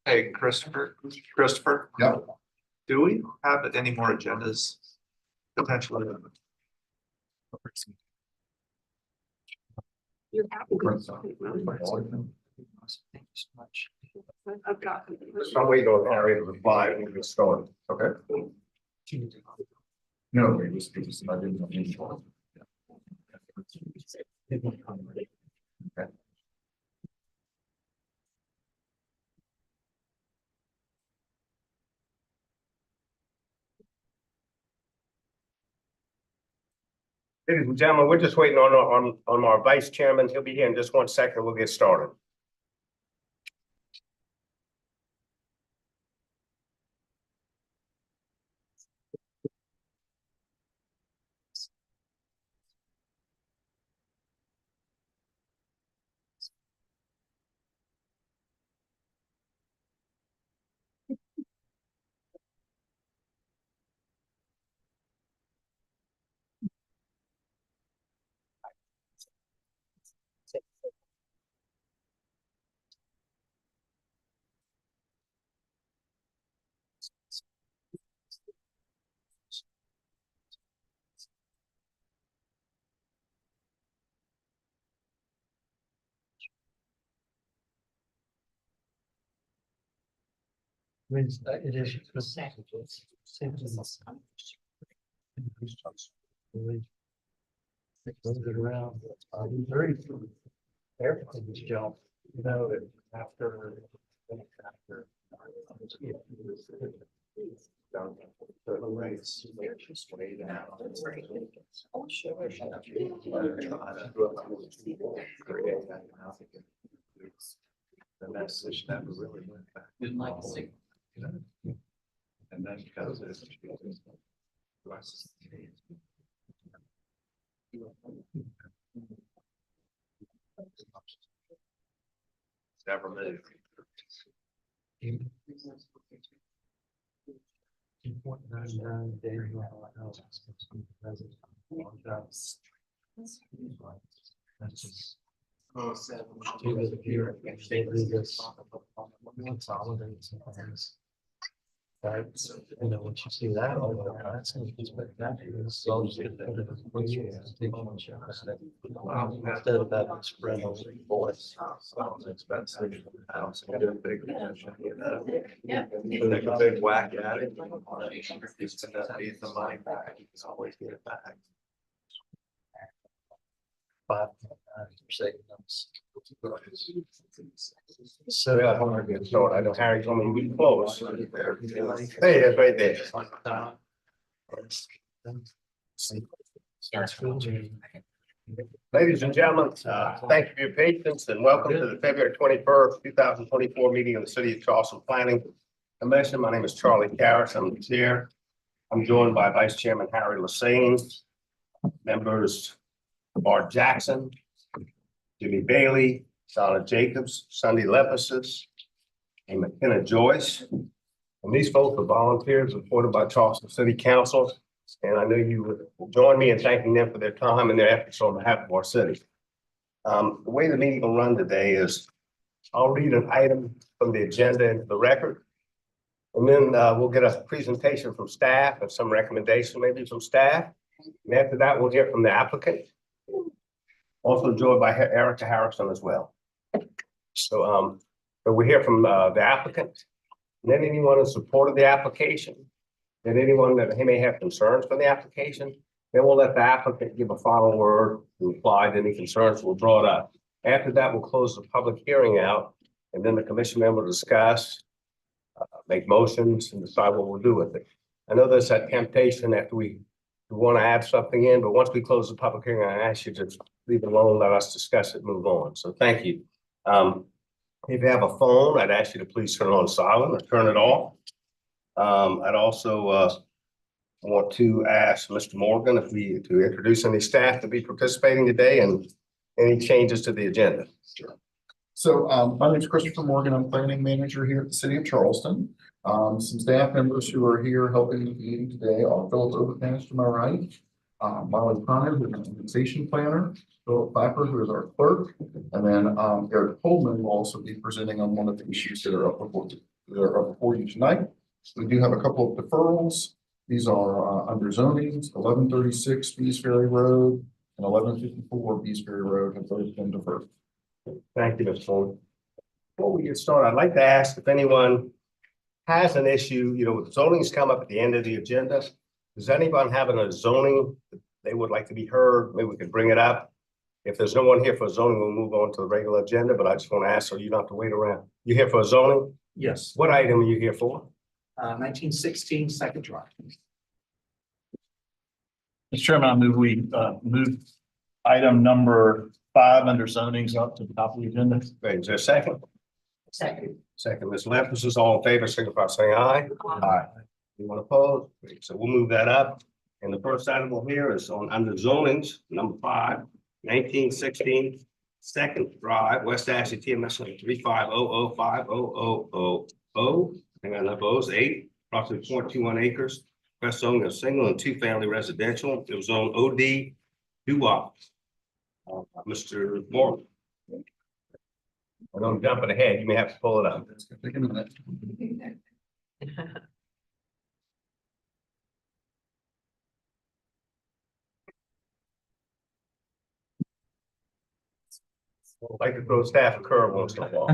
Hey, Christopher. Yeah. Do we have any more agendas potentially? You're happy. Thank you so much. I've got. I'm waiting on Harry to reply when we get started, okay? No, it was, I didn't know. Okay. Ladies and gentlemen, we're just waiting on our vice chairman. He'll be here in just 1 second. We'll get started. It is. Around, very, everything's jumped, you know, after. The race. The message never really went back. Didn't like to see. And then because it's. Never moved. 2.99 days. That's just. Oh, 7. Right, so, you know, once you see that, that's going to be spectacular. So instead of that spread over the voice, sounds expensive. I also get a big, you know, take a big whack at it. It's to need the money back. You can always get it back. 5.9% notes. So yeah, I'm gonna get started. I know Harry told me we'd close. Hey, that's right there. Ladies and gentlemen, thank you for your patience and welcome to the February 21st, 2024 meeting of the City of Charleston Planning Commission. My name is Charlie Karras. I'm the chair. I'm joined by Vice Chairman Harry Lassane, members Bart Jackson, Jimmy Bailey, Donna Jacobs, Sunday Lepesis, and McKenna Joyce. And these folks are volunteers appointed by Charleston City Council. And I know you will join me in thanking them for their time and their efforts on behalf of our city. The way the meeting will run today is I'll read an item from the agenda into the record. And then we'll get a presentation from staff and some recommendation maybe from staff. And after that, we'll hear from the applicant. Also joined by Erica Harrison as well. So we hear from the applicant, and then anyone in support of the application, and anyone that he may have concerns for the application. Then we'll let the applicant give a final word, reply to any concerns, we'll draw it up. After that, we'll close the public hearing out, and then the commission member will discuss, make motions, and decide what we'll do with it. I know there's that temptation after we want to add something in, but once we close the public hearing, I ask you to just leave it alone, let us discuss it, move on. So thank you. If you have a phone, I'd ask you to please turn it on silent or turn it off. I'd also want to ask Mr. Morgan to introduce any staff to be participating today and any changes to the agenda. Sure. So my name is Christopher Morgan. I'm planning manager here at the City of Charleston. Some staff members who are here helping with the meeting today are Philip Overpass to my right, Molly Connor, who is an annexation planner, Philip Clapper, who is our clerk, and then Eric Coleman will also be presenting on one of the issues that are up before you tonight. We do have a couple of deferrals. These are under zonings, 1136 Bees Ferry Road and 1154 Bees Ferry Road have both been deferred. Thank you, Mr. Ford. Before we get started, I'd like to ask if anyone has an issue, zoning's come up at the end of the agenda. Does anyone have a zoning that they would like to be heard? Maybe we could bring it up. If there's no one here for zoning, we'll move on to the regular agenda, but I just want to ask so you don't have to wait around. You here for zoning? Yes, What item are you here for? 1916 Second Drive. Mr. Chairman, I move we move item number 5 under zonings up to the top of the agenda. Wait, is there a second? Second. Second, Ms. Leftis is all in favor, signify by saying aye. Aye. Anyone opposed? Great. So we'll move that up. And the first item we'll hear is on under zonings, number 5, 1916 Second Drive, West Ashley, TMS 3500500000. Hang on, up O's 8, approximately 0.21 acres. West zone is single and 2-family residential. It was on OD Duwop. Mr. Morgan. I'm jumping ahead. You may have to pull it up. That's gonna take a minute. I'd like to throw staff a curve once in a while.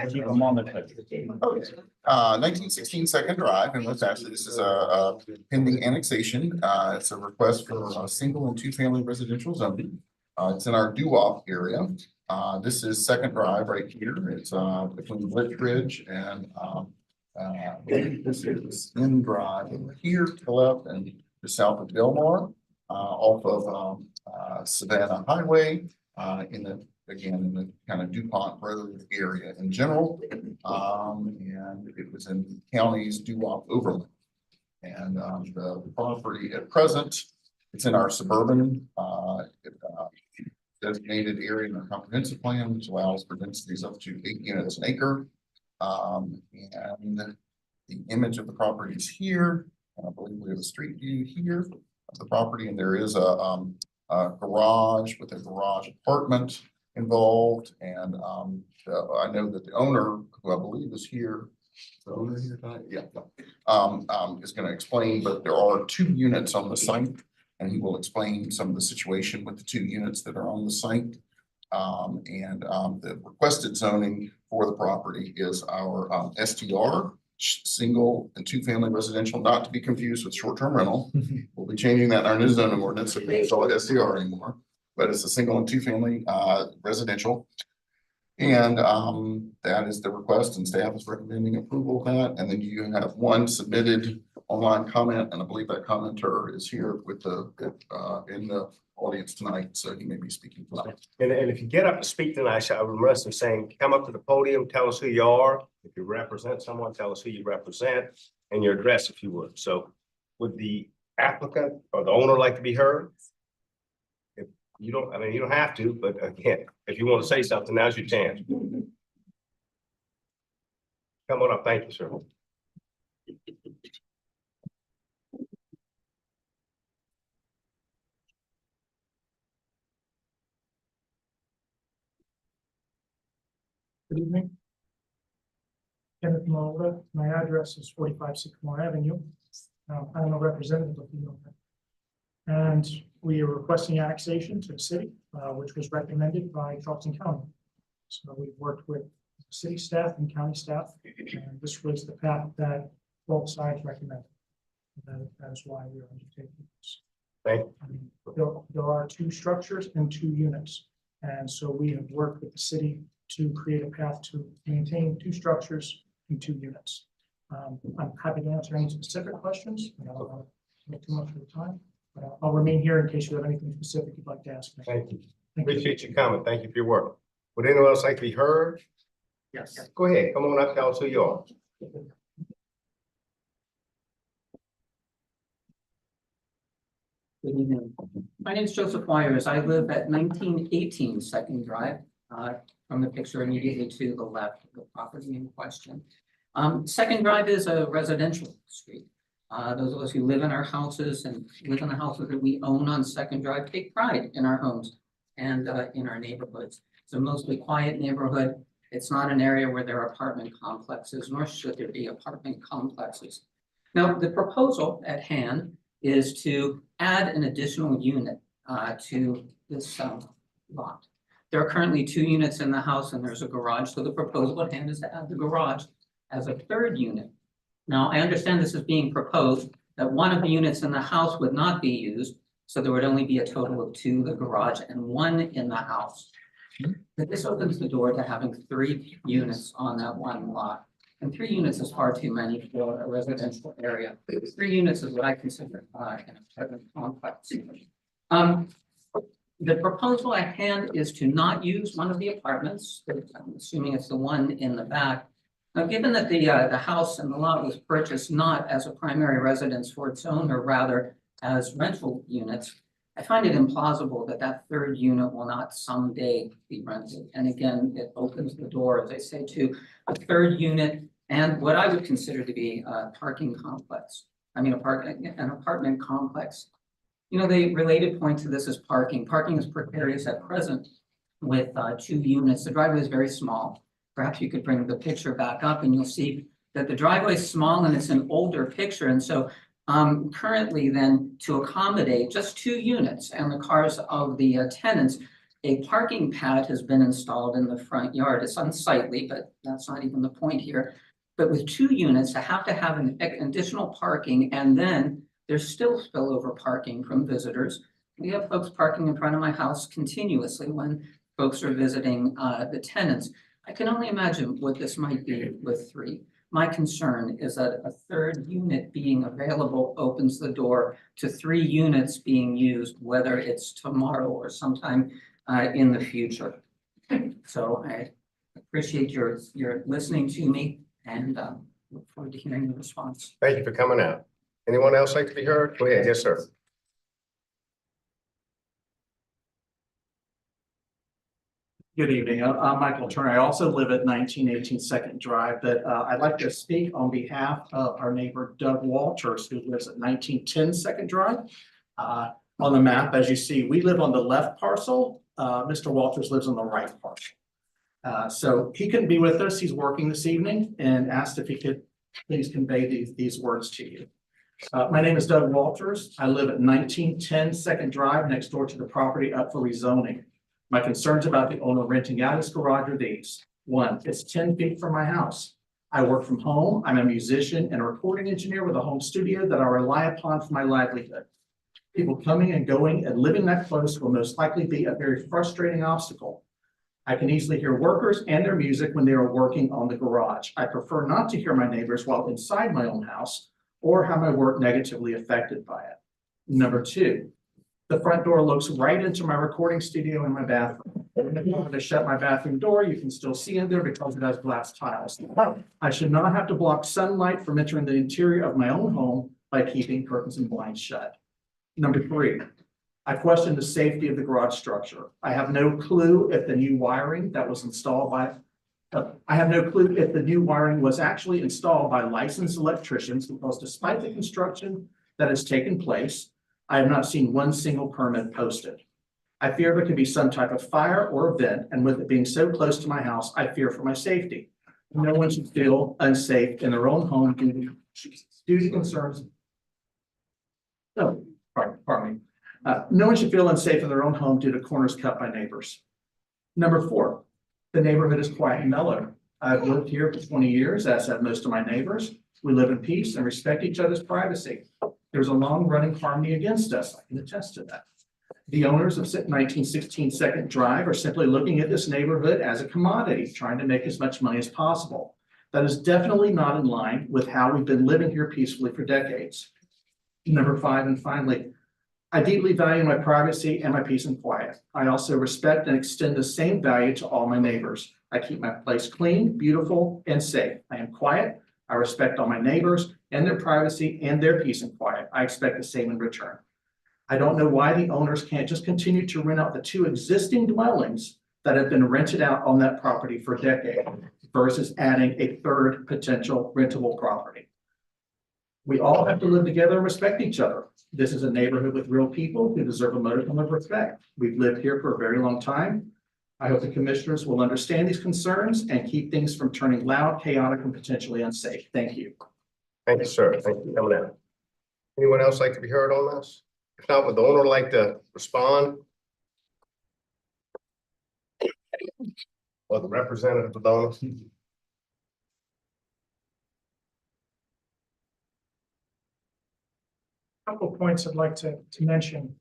Keep them on the clip. Okay. 1916 Second Drive in West Ashley. This is a pending annexation. It's a request for a single and 2-family residential zoning. It's in our Doo-Wop area. This is Second Drive right here. It's between Blitz Ridge and this is in Drive over here to the left and just south of Belmar, off of Savannah Highway, in the kind of DuPont Road area in general. And it was in the county's Doo-Wop overlay. And the property at present, it's in our suburban designated area in our comprehensive plan, which allows for densities up to 8 units an acre. And the image of the property is here. And I believe we have a street view here of the property, and there is a garage with a garage apartment involved. And I know that the owner, who I believe is here, the owner here tonight, yeah, is going to explain, but there are 2 units on the site, and he will explain some of the situation with the 2 units that are on the site. The requested zoning for the property is our STR, single and 2-family residential, not to be confused with short-term rental. We'll be changing that in our new zoning ordinance, so we don't call it STR anymore, but it's a single and 2-family residential. And that is the request, and staff is recommending approval of that. And then you have 1 submitted online comment, and I believe that commenter is here with the in the audience tonight, so he may be speaking tonight. And if you get up to speak tonight, I would rest in saying, come up to the podium, tell us who you are. If you represent someone, tell us who you represent and your address, if you would. So would the applicant or the owner like to be heard? If you don't, I mean, you don't have to, but again, if you want to say something, now's your chance. Come on up. Thank you, sir. Good evening. Kenneth Malda, my address is 45 Sycamore Avenue. I'm a representative of the owner. And we are requesting annexation to the city, which was recommended by Charleston County. So we've worked with city staff and county staff, and this was the path that both sides recommended. That is why we are undertaking this. Thank you. There are 2 structures and 2 units. And so we have worked with the city to create a path to maintain 2 structures and 2 units. I'm happy to answer any specific questions. I don't want to take too much of the time, but I'll remain here in case you have anything specific you'd like to ask me. Thank you. Thank you. Appreciate your comment. Thank you for your work. Would anyone else like to be heard? Yes. Go ahead. Come on up. Tell us who you are. Good evening. My name is Joseph Myers. I live at 1918 Second Drive, from the picture immediately to the left of the property in question. Second Drive is a residential street. Those of us who live in our houses and live in the houses that we own on Second Drive take pride in our homes and in our neighborhoods. It's a mostly quiet neighborhood. It's not an area where there are apartment complexes, nor should there be apartment complexes. Now, the proposal at hand is to add an additional unit to this lot. There are currently 2 units in the house and there's a garage, so the proposal at hand is to add the garage as a 3rd unit. Now, I understand this is being proposed that one of the units in the house would not be used, so there would only be a total of 2, the garage and 1 in the house. But this opens the door to having 3 units on that one lot. And 3 units is far too many for a residential area. 3 units is what I consider an apartment complex. The proposal at hand is to not use one of the apartments, I'm assuming it's the one in the back. Now, given that the house and the lot was purchased not as a primary residence for its owner, rather as rental units, I find it implausible that that 3rd unit will not someday be rented. And again, it opens the door, as I say, to a 3rd unit and what I would consider to be a parking complex. I mean, an apartment complex. You know, the related point to this is parking. Parking is precarious at present with 2 units. The driveway is very small. Perhaps you could bring the picture back up and you'll see that the driveway is small and it's an older picture. And so currently then, to accommodate just 2 units and the cars of the tenants, a parking pad has been installed in the front yard. It's unsightly, but that's not even the point here. But with 2 units, I have to have an additional parking, and then there's still spillover parking from visitors. We have folks parking in front of my house continuously when folks are visiting the tenants. I can only imagine what this might be with 3. My concern is that a 3rd unit being available opens the door to 3 units being used, whether it's tomorrow or sometime in the future. So I appreciate your listening to me and look forward to hearing the response. Thank you for coming out. Anyone else like to be heard? Go ahead. Yes, sir. Good evening. I'm Michael Turner. I also live at 1918 Second Drive, but I'd like to speak on behalf of our neighbor Doug Walters, who lives at 1910 Second Drive. On the map, as you see, we live on the left parcel. Mr. Walters lives on the right parcel. So he couldn't be with us. He's working this evening and asked if he could please convey these words to you. My name is Doug Walters. I live at 1910 Second Drive, next door to the property up for rezoning. My concerns about the owner renting out his garage are these. 1, it's 10 feet from my house. I work from home. I'm a musician and a recording engineer with a home studio that I rely upon for my livelihood. People coming and going and living that close will most likely be a very frustrating obstacle. I can easily hear workers and their music when they are working on the garage. I prefer not to hear my neighbors while inside my own house or have my work negatively affected by it. Number 2, the front door looks right into my recording studio and my bathroom. Even if you want to shut my bathroom door, you can still see in there because it has glass tiles. I should not have to block sunlight from entering the interior of my own home by keeping curtains and blinds shut. Number 3, I question the safety of the garage structure. I have no clue if the new wiring that was installed by I have no clue if the new wiring was actually installed by licensed electricians, because despite the construction that has taken place, I have not seen one single permit posted. I fear there could be some type of fire or event, and with it being so close to my house, I fear for my safety. No one should feel unsafe in their own home due to concerns. No, pardon me. No one should feel unsafe in their own home due to corners cut by neighbors. Number 4, the neighborhood is quiet and mellow. I've lived here for 20 years, as have most of my neighbors. We live in peace and respect each other's privacy. There's a long-running harmony against us. I can attest to that. The owners of 1916 Second Drive are simply looking at this neighborhood as a commodity, trying to make as much money as possible. That is definitely not in line with how we've been living here peacefully for decades. Number 5, and finally, I deeply value my privacy and my peace and quiet. I also respect and extend the same value to all my neighbors. I keep my place clean, beautiful, and safe. I am quiet. I respect all my neighbors and their privacy and their peace and quiet. I expect the same in return. I don't know why the owners can't just continue to rent out the 2 existing dwellings that have been rented out on that property for decades versus adding a 3rd potential rentable property. We all have to live together and respect each other. This is a neighborhood with real people who deserve a modicum of respect. We've lived here for a very long time. I hope the commissioners will understand these concerns and keep things from turning loud, chaotic, and potentially unsafe. Thank you. Thank you, sir. Thank you for coming out. Anyone else like to be heard on this? If not, would the owner like to respond? Or the representative of the owner? Couple of points I'd like to mention.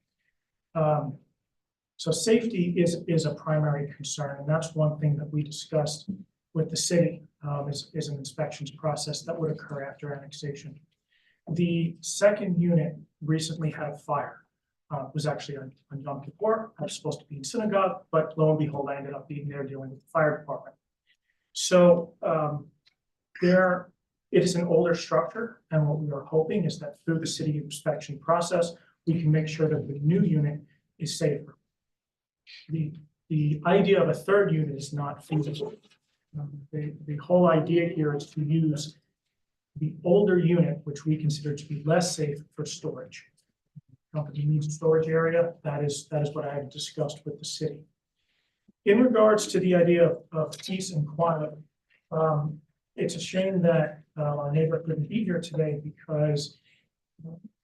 So safety is a primary concern, and that's one thing that we discussed with the city, is an inspections process that would occur after annexation. The second unit recently had a fire. It was actually on Yom Kippur. I was supposed to be in synagogue, but lo and behold, I ended up being there dealing with the fire department. So it is an older structure, and what we are hoping is that through the city inspection process, we can make sure that the new unit is safer. The idea of a third unit is not feasible. The whole idea here is to use the older unit, which we consider to be less safe, for storage. The company needs a storage area. That is what I have discussed with the city. In regards to the idea of peace and quiet, it's a shame that our neighbor couldn't be here today because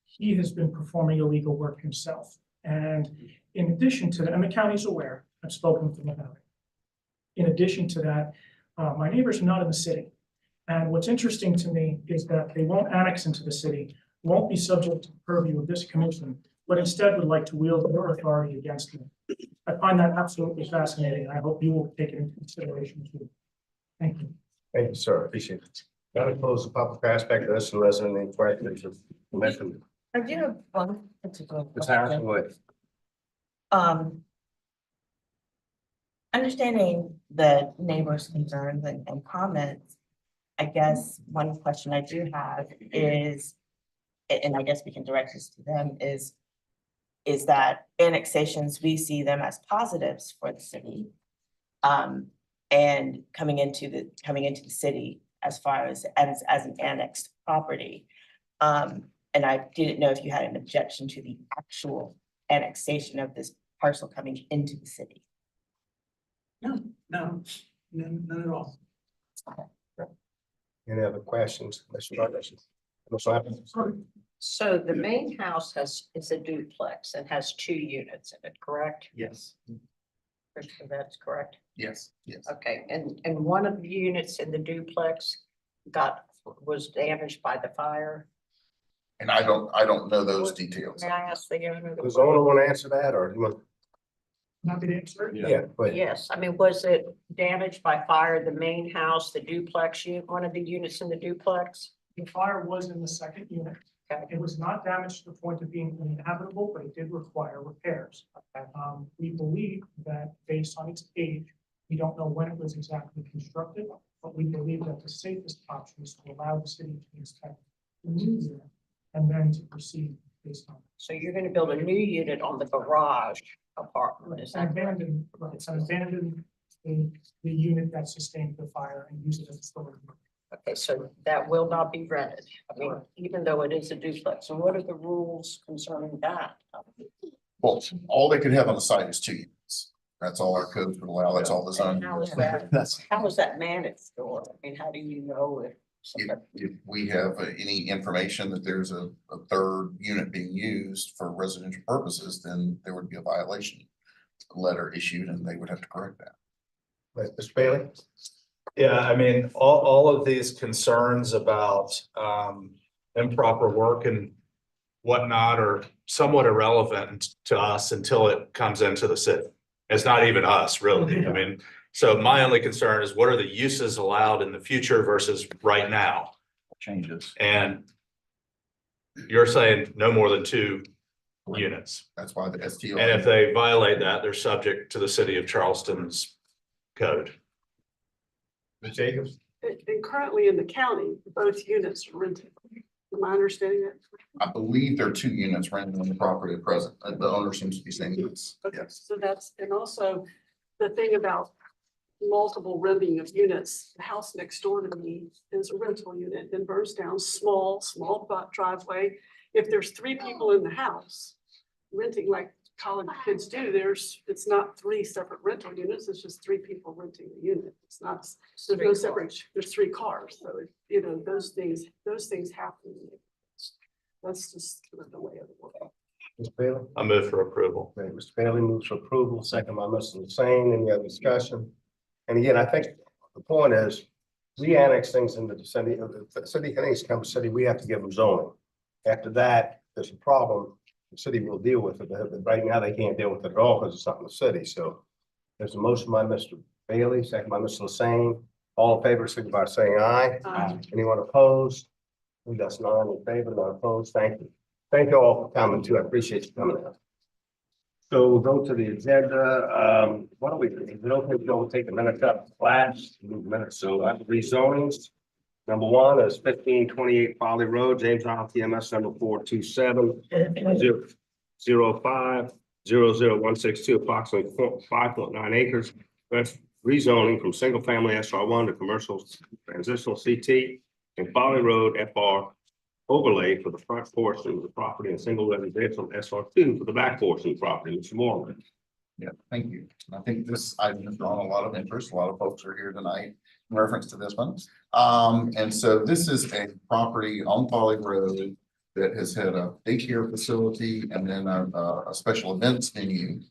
he has been performing illegal work himself. And in addition to that, and the county's aware, I've spoken with them about it. In addition to that, my neighbors are not in the city. And what's interesting to me is that they won't annex into the city, won't be subject to the purview of this commission, but instead would like to wield their authority against me. I find that absolutely fascinating. I hope you will take it into consideration too. Thank you. Thank you, sir. Appreciate it. Got to close the public aspect of this unless there are any questions or mention. I do have one particular Ms. Harrison, question. go ahead. Understanding the neighbors' concerns and comments, I guess one question I do have is, and I guess we can direct this to them, is that annexations, we see them as positives for the city. And coming into the city as far as an annexed property. And I didn't know if you had an objection to the actual annexation of this parcel coming into the city. No, none at all. Any other questions? So the main house is a duplex and has 2 units in it, correct? Yes. Christopher, that's correct. Yes, yes. Okay, and one of the units in the duplex was damaged by the fire. And I don't know those details. May I ask the owner? Does the owner want to answer that or you want? Happy to answer. Yeah, go ahead. Yes, I mean, was it damaged by fire, the main house, the duplex, one of the units in the duplex? The fire was in the second unit. Okay. It was not damaged to the point of being uninhabitable, but it did require repairs. We believe that based on its age, we don't know when it was exactly constructed, but we believe that the safest option is to allow the city to inspect the new unit and then to proceed based on. So you're going to build a new unit on the garage apartment, is that correct? It's an abandoned, the unit that sustained the fire and use it as a storage. Okay, so that will not be rented. I mean, even though it is a duplex. So what are the rules concerning that? Well, all they could have on the site is 2 units. That's all our codes would allow. That's all the And zoning. how is that managed, or, I mean, how do you know if somebody? If we have any information that there's a third unit being used for residential purposes, then there would be a violation letter issued and they would have to correct that. Mr. Bailey? Yeah, I mean, all of these concerns about improper work and whatnot are somewhat irrelevant to us until it comes into the city. It's not even us, really. I mean, so my only concern is what are the uses allowed in the future versus right now? Changes. And you're saying no more than 2 units. That's why the STO. And if they violate that, they're subject to the city of Charleston's code. Ms. Jacobs? And currently in the county, both units are rented. Am I understanding that? I believe there are 2 units rented on the property at present. The owner seems to be saying yes. Okay, Yes. so that's, and also the thing about multiple renting of units. The house next door to me is a rental unit, then burns down, small driveway. If there's 3 people in the house renting like college kids do, it's not 3 separate rental units, it's just 3 people renting the unit. It's not, there's no separate, there's 3 cars, so, you know, those things happen. That's just kind of the way of the world. Mr. Bailey? I move for approval. Okay, Mr. Bailey moves for approval, second by Mr. Hussein. Any other discussion? And again, I think the point is, we annex things into the city, the city, anything comes to city, we have to give them zoning. After that, there's a problem, the city will deal with it, but right now they can't deal with it at all because it's not in the city, so. There's a motion by Mr. Bailey, second by Mr. Hussein. All in favor, signify by saying aye. Anyone opposed? We got 9 in favor, none opposed. Thank you. Thank you all for coming too. I appreciate you coming out. So we'll go to the agenda. What do we, is it okay if we'll take a minute up last minute? So I have rezonings. Number 1 is 1528 Folly Road, James Island, TMS number 427-05-00162, approximately 5.9 acres. That's rezoning from single family SR1 to commercial transitional CT and Folly Road FR overlay for the front portion of the property and single residential SR2 for the back portion of the property. Mr. Moore. Yeah, thank you. I think this item has drawn a lot of interest. A lot of folks are here tonight in reference to this one. And so this is a property on Folly Road that has had a daycare facility and then a special events venue.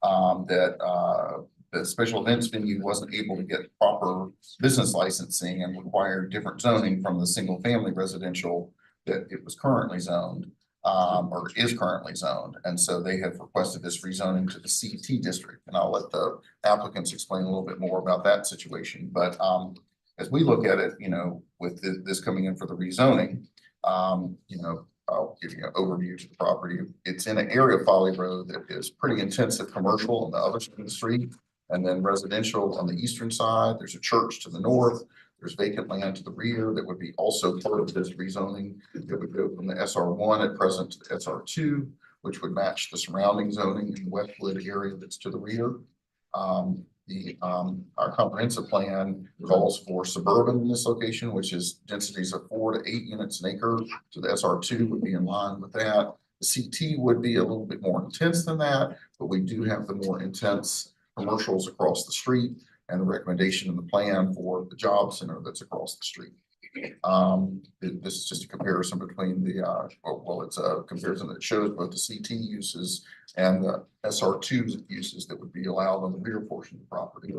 The special events venue wasn't able to get proper business licensing and required different zoning from the single family residential that it was currently zoned, or is currently zoned. And so they have requested this rezoning to the CT district. And I'll let the applicants explain a little bit more about that situation. But as we look at it, you know, with this coming in for the rezoning, you know, I'll give you an overview to the property. It's in an area of Folly Road that is pretty intensive commercial on the other side of the street, and then residential on the eastern side. There's a church to the north. There's vacant land to the rear that would be also part of this rezoning. It would go from the SR1 at present to the SR2, which would match the surrounding zoning in the Westwood area that's to the rear. Our comprehensive plan calls for suburban in this location, which is densities of 4 to 8 units an acre. So the SR2 would be in line with that. The CT would be a little bit more intense than that, but we do have the more intense commercials across the street and the recommendation in the plan for the job center that's across the street. This is just a comparison between the, it's a comparison that shows both the CT uses and the SR2 uses that would be allowed on the rear portion of the property.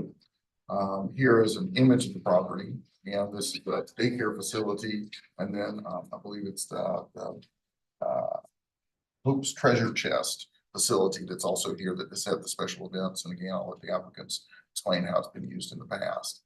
Here is an image of the property. And this is the daycare facility. And then I believe it's the Hope's Treasure Chest facility that's also here that has had the special events. And again, I'll let the applicants explain how it's been used in the past.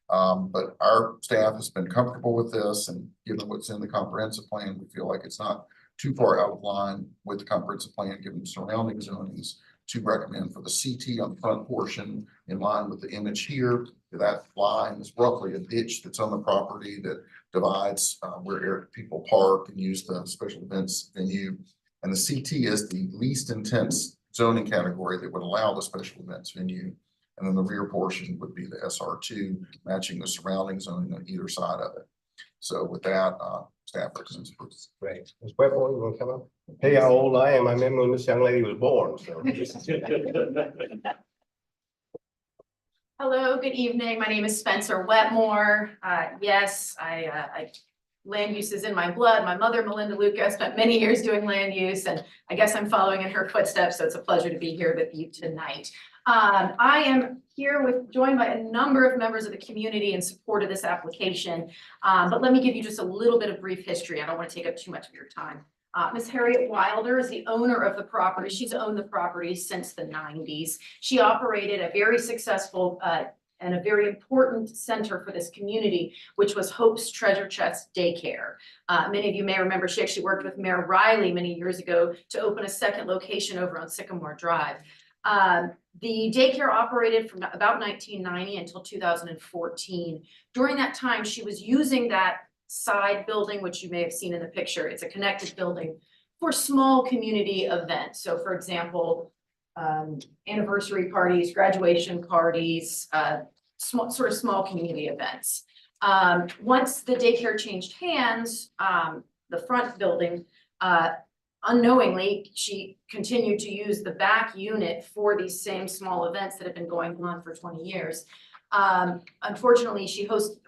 But our staff has been comfortable with this, and given what's in the comprehensive plan, we feel like it's not too far out of line with the comprehensive plan, given surrounding zonings, to recommend for the CT on the front portion in line with the image here. That line is roughly a ditch that's on the property that divides where people park and use the special events venue. And the CT is the least intense zoning category that would allow the special events venue. And then the rear portion would be the SR2, matching the surrounding zoning on either side of it. So with that, staff recommends approval. Great. Ms. Webber, you want to come up? Tell you how old I am. I remember when this young lady was born, so. Hello, good evening. My name is Spencer Wetmore. Yes, I land use is in my blood. My mother, Melinda Luca, spent many years doing land use, and I guess I'm following in her footsteps. So it's a pleasure to be here with you tonight. I am here joined by a number of members of the community in support of this application. But let me give you just a little bit of brief history. I don't want to take up too much of your time. Ms. Harriet Wilder is the owner of the property. She's owned the property since the 90s. She operated a very successful and a very important center for this community, which was Hope's Treasure Chest Daycare. Many of you may remember she actually worked with Mayor Riley many years ago to open a second location over on Sycamore Drive. The daycare operated from about 1990 until 2014. During that time, she was using that side building, which you may have seen in the picture. It's a connected building for small community events. So for example, anniversary parties, graduation parties, small community events. Once the daycare changed hands, the front building, unknowingly, she continued to use the back unit for these same small events that have been going on for 20 years. Unfortunately,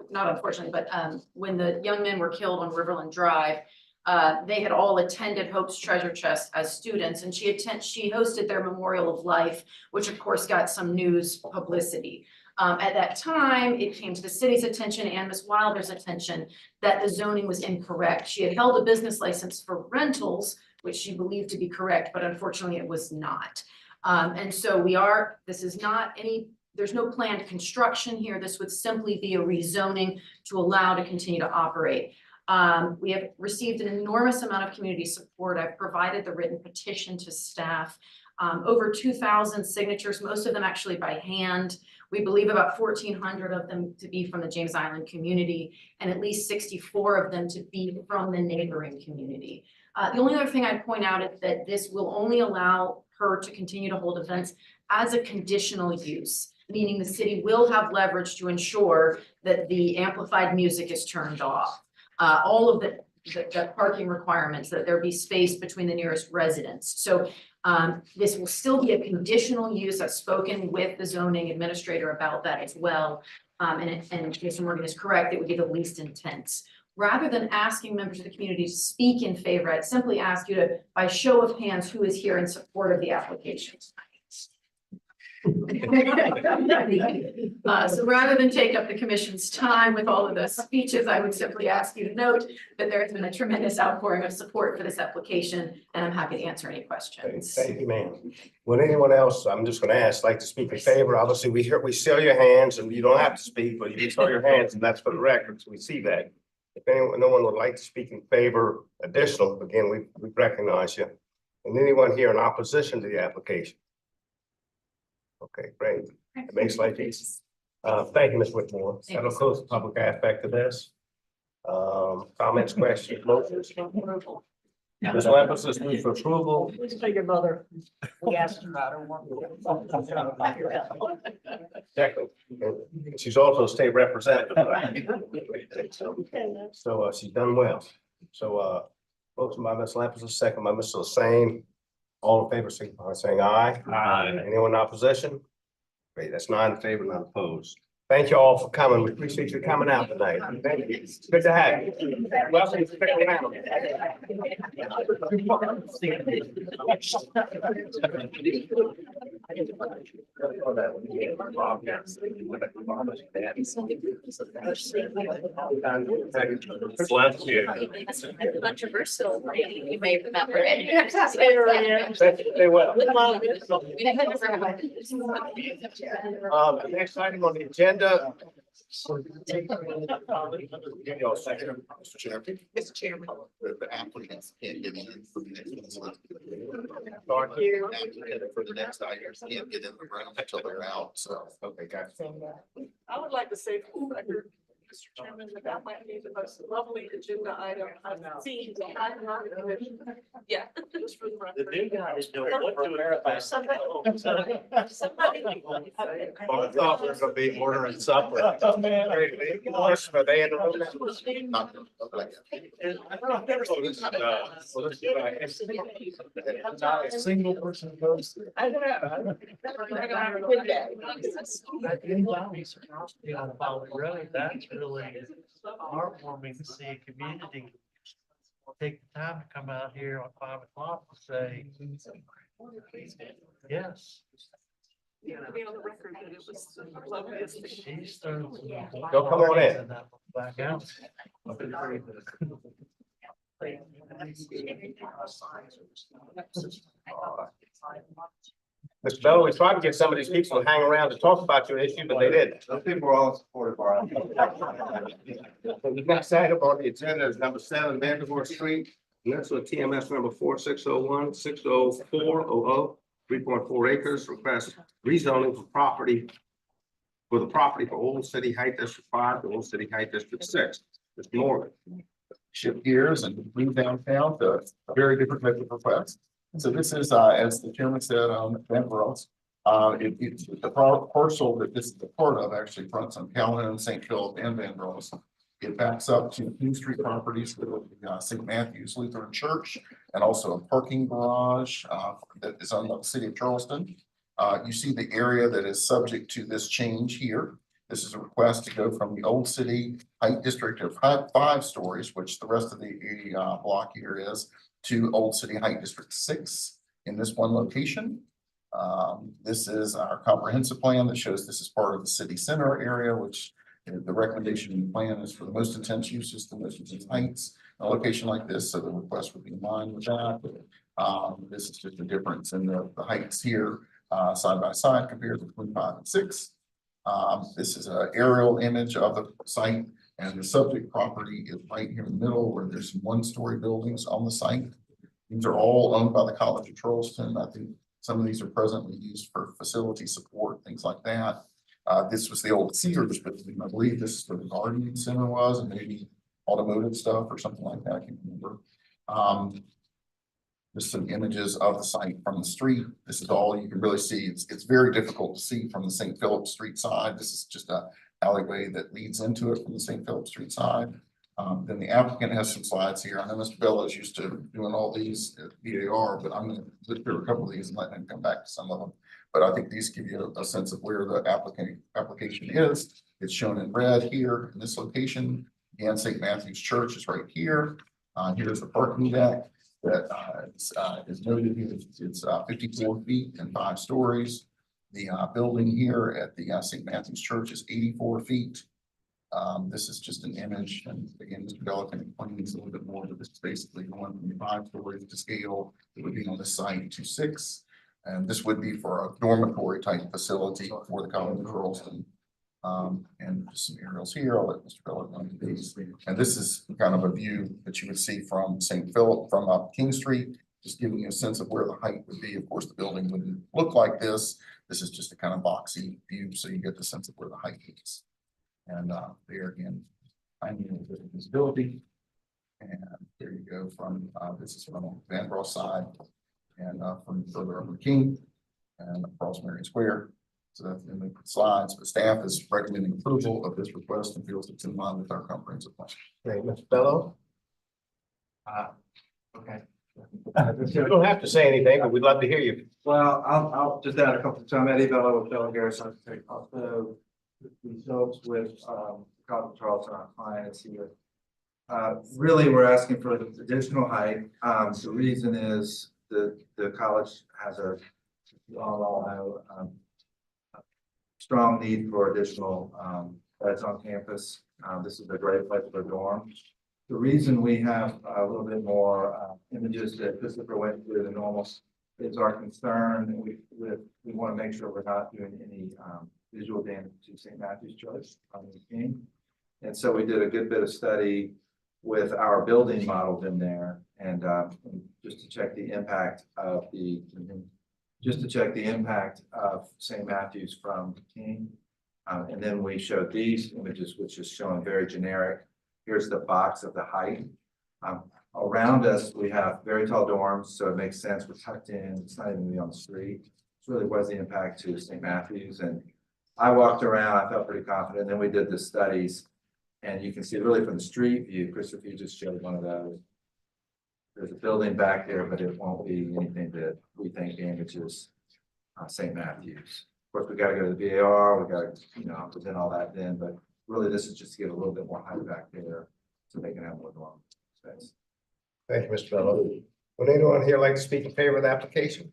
not unfortunately, but when the young men were killed on Riverland Drive, they had all attended Hope's Treasure Chest as students, and she hosted their Memorial of Life, which of course got some news publicity. At that time, it came to the city's attention and Ms. Wilder's attention that the zoning was incorrect. She had held a business license for rentals, which she believed to be correct, but unfortunately it was not. And so there's no planned construction here. This would simply be a rezoning to allow to continue to operate. We have received an enormous amount of community support. I've provided the written petition to staff. Over 2,000 signatures, most of them actually by hand. We believe about 1,400 of them to be from the James Island community and at least 64 of them to be from the neighboring community. The only other thing I'd point out is that this will only allow her to continue to hold events as a conditional use, meaning the city will have leverage to ensure that the amplified music is turned off. All of the parking requirements, that there be space between the nearest residents. So this will still be a conditional use. I've spoken with the zoning administrator about that as well. And Jason Morgan is correct, it would be the least intense. Rather than asking members of the community to speak in favor, I'd simply ask you to, by show of hands, who is here in support of the application. So rather than take up the commission's time with all of those speeches, I would simply ask you to note that there has been a tremendous outpouring of support for this application, and I'm happy to answer any questions. Thank you, ma'am. Would anyone else, I'm just gonna ask, like to speak in favor? Obviously, we see your hands and you don't have to speak, but you can show your hands and that's for the record, so we see that. If no one would like to speak in favor, additional, again, we recognize you. And anyone here in opposition to the application? Okay, great. It makes life easy. Thank you, Ms. Whitmore. That'll close the public aspect of this. Comments, questions, motions? Ms. Lampus, move for approval. So your mother, we asked about her. Exactly. And she's also a state representative. So she's done well. So motion by Ms. Lampus, second by Mr. Hussein. All in favor, signify by saying aye. Aye. Anyone in opposition? Great, that's 9 in favor, none opposed. Thank you all for coming. We appreciate you coming out tonight. Thank you. Good to have you. Welcome to stick around. Controversial, you may remember it. Stay well. We Next item on the agenda. Give you a second, Mr. Chairman. Mr. Chairman. The applicants can't get in for the next one. Sorry. Applicant for the next items can't get in the room until they're out, so. Okay, gotcha. I would like to say for the record, Mr. Chairman, that might be the most lovely agenda item I've seen. Yeah, just for the record. The new guy is doing what to verify. Somebody. I thought we were gonna be ordering supper. Oh, man. Are they in the room now? Not like Not a single person goes. I don't know. They're gonna have a good day. That's really heartwarming to see a community take the time to come out here at 5 o'clock to say, yes. Yeah, to be on the record that it was the loveliest thing. She's thrown some Go, come on in. and that back out. Mr. Bell, we tried to get some of these people to hang around to talk about your issue, but they didn't. Those people are all supportive of our. The next item on the agenda is number 7, Vanderbilt Street. And that's a TMS number 4601 60400 3.4 acres, request rezoning for property. For the property for Old City Height District 5 to Old City Height District 6. Mr. Morgan. Shift gears and move downtown to a very different type of request. So this is, as the chairman said, Vanderbilt. It's the parcel that this is the part of actually fronts on Calhoun, St. Philip and Van Ross. It backs up to King Street properties with St. Matthew's Lutheran Church and also a parking garage that is on the city of Charleston. You see the area that is subject to this change here. This is a request to go from the old city height district of 5 stories, which the rest of the block here is, to old city height district 6 in this one location. This is our comprehensive plan that shows this is part of the city center area, which the recommendation in the plan is for the most intense uses, the most intense heights, a location like this. So the request would be in line with that. This is just a difference in the heights here side by side compared between 5 and 6. This is an aerial image of the site, and the subject property is right here in the middle where there's some 1-story buildings on the site. These are all owned by the College of Charleston. I think some of these are presently used for facility support, things like that. This was the old Sears building. I believe this is where the Guardian Center was, and maybe automotive stuff or something like that. I can't remember. Just some images of the site from the street. This is all you can really see. It's very difficult to see from the St. Philip Street side. This is just a alleyway that leads into it from the St. Philip Street side. Then the applicant has some slides here. I know Mr. Bella is used to doing all these at VAR, but I'm going to look through a couple of these and let him come back to some of them. But I think these give you a sense of where the application is. It's shown in red here in this location. Again, St. Matthew's Church is right here. Here's the parking deck that is noted here. It's 54 feet and 5 stories. The building here at the St. Matthew's Church is 84 feet. This is just an image, and again, Mr. Bella can explain this a little bit more, but this is basically going from 5 stories to scale. It would be on this site to 6. And this would be for a dormitory type facility for the College of Charleston. And just some aerials here. I'll let Mr. Bella go into these. And this is kind of a view that you would see from St. Philip from up King Street, just giving you a sense of where the height would be. Of course, the building wouldn't look like this. This is just a kind of boxy view, so you get the sense of where the height is. And there again, I mean visibility. And there you go from this is from Van Ross side. And from further up the King and across Marion Square. So that's in the slides, but staff is recommending approval of this request and feels it's in line with our comprehensive plan. Okay, Mr. Bello, Okay. you don't have to say anything, but we'd love to hear you. Well, I'll just add a couple of times. Eddie Bello with Bello Garrison. Also, the results with College of Charleston, our clients here. Really, we're asking for additional height. The reason is the college has a strong need for additional beds on campus. This is a great place for dorms. The reason we have a little bit more images that Christopher went through the normal is our concern. We want to make sure we're not doing any visual damage to St. Matthew's Church on the King. And so we did a good bit of study with our building models in there, and just to check the impact of St. Matthew's from the King. And then we showed these images, which is showing very generic. Here's the box of the height. Around us, we have very tall dorms, so it makes sense. We're tucked in. It's not even really on the street. It's really was the impact to St. Matthew's. And I walked around, I felt pretty confident. Then we did the studies, and you can see really from the street view. Christopher, you just showed one of those. There's a building back there, but it won't be anything that we think damages St. Matthew's. Of course, we got to go to the VAR. We got to, present all that then. But really, this is just to get a little bit more height back there, so they can have more dorm space. Thank you, Mr. Bello. Would anyone here like to speak in favor of the application?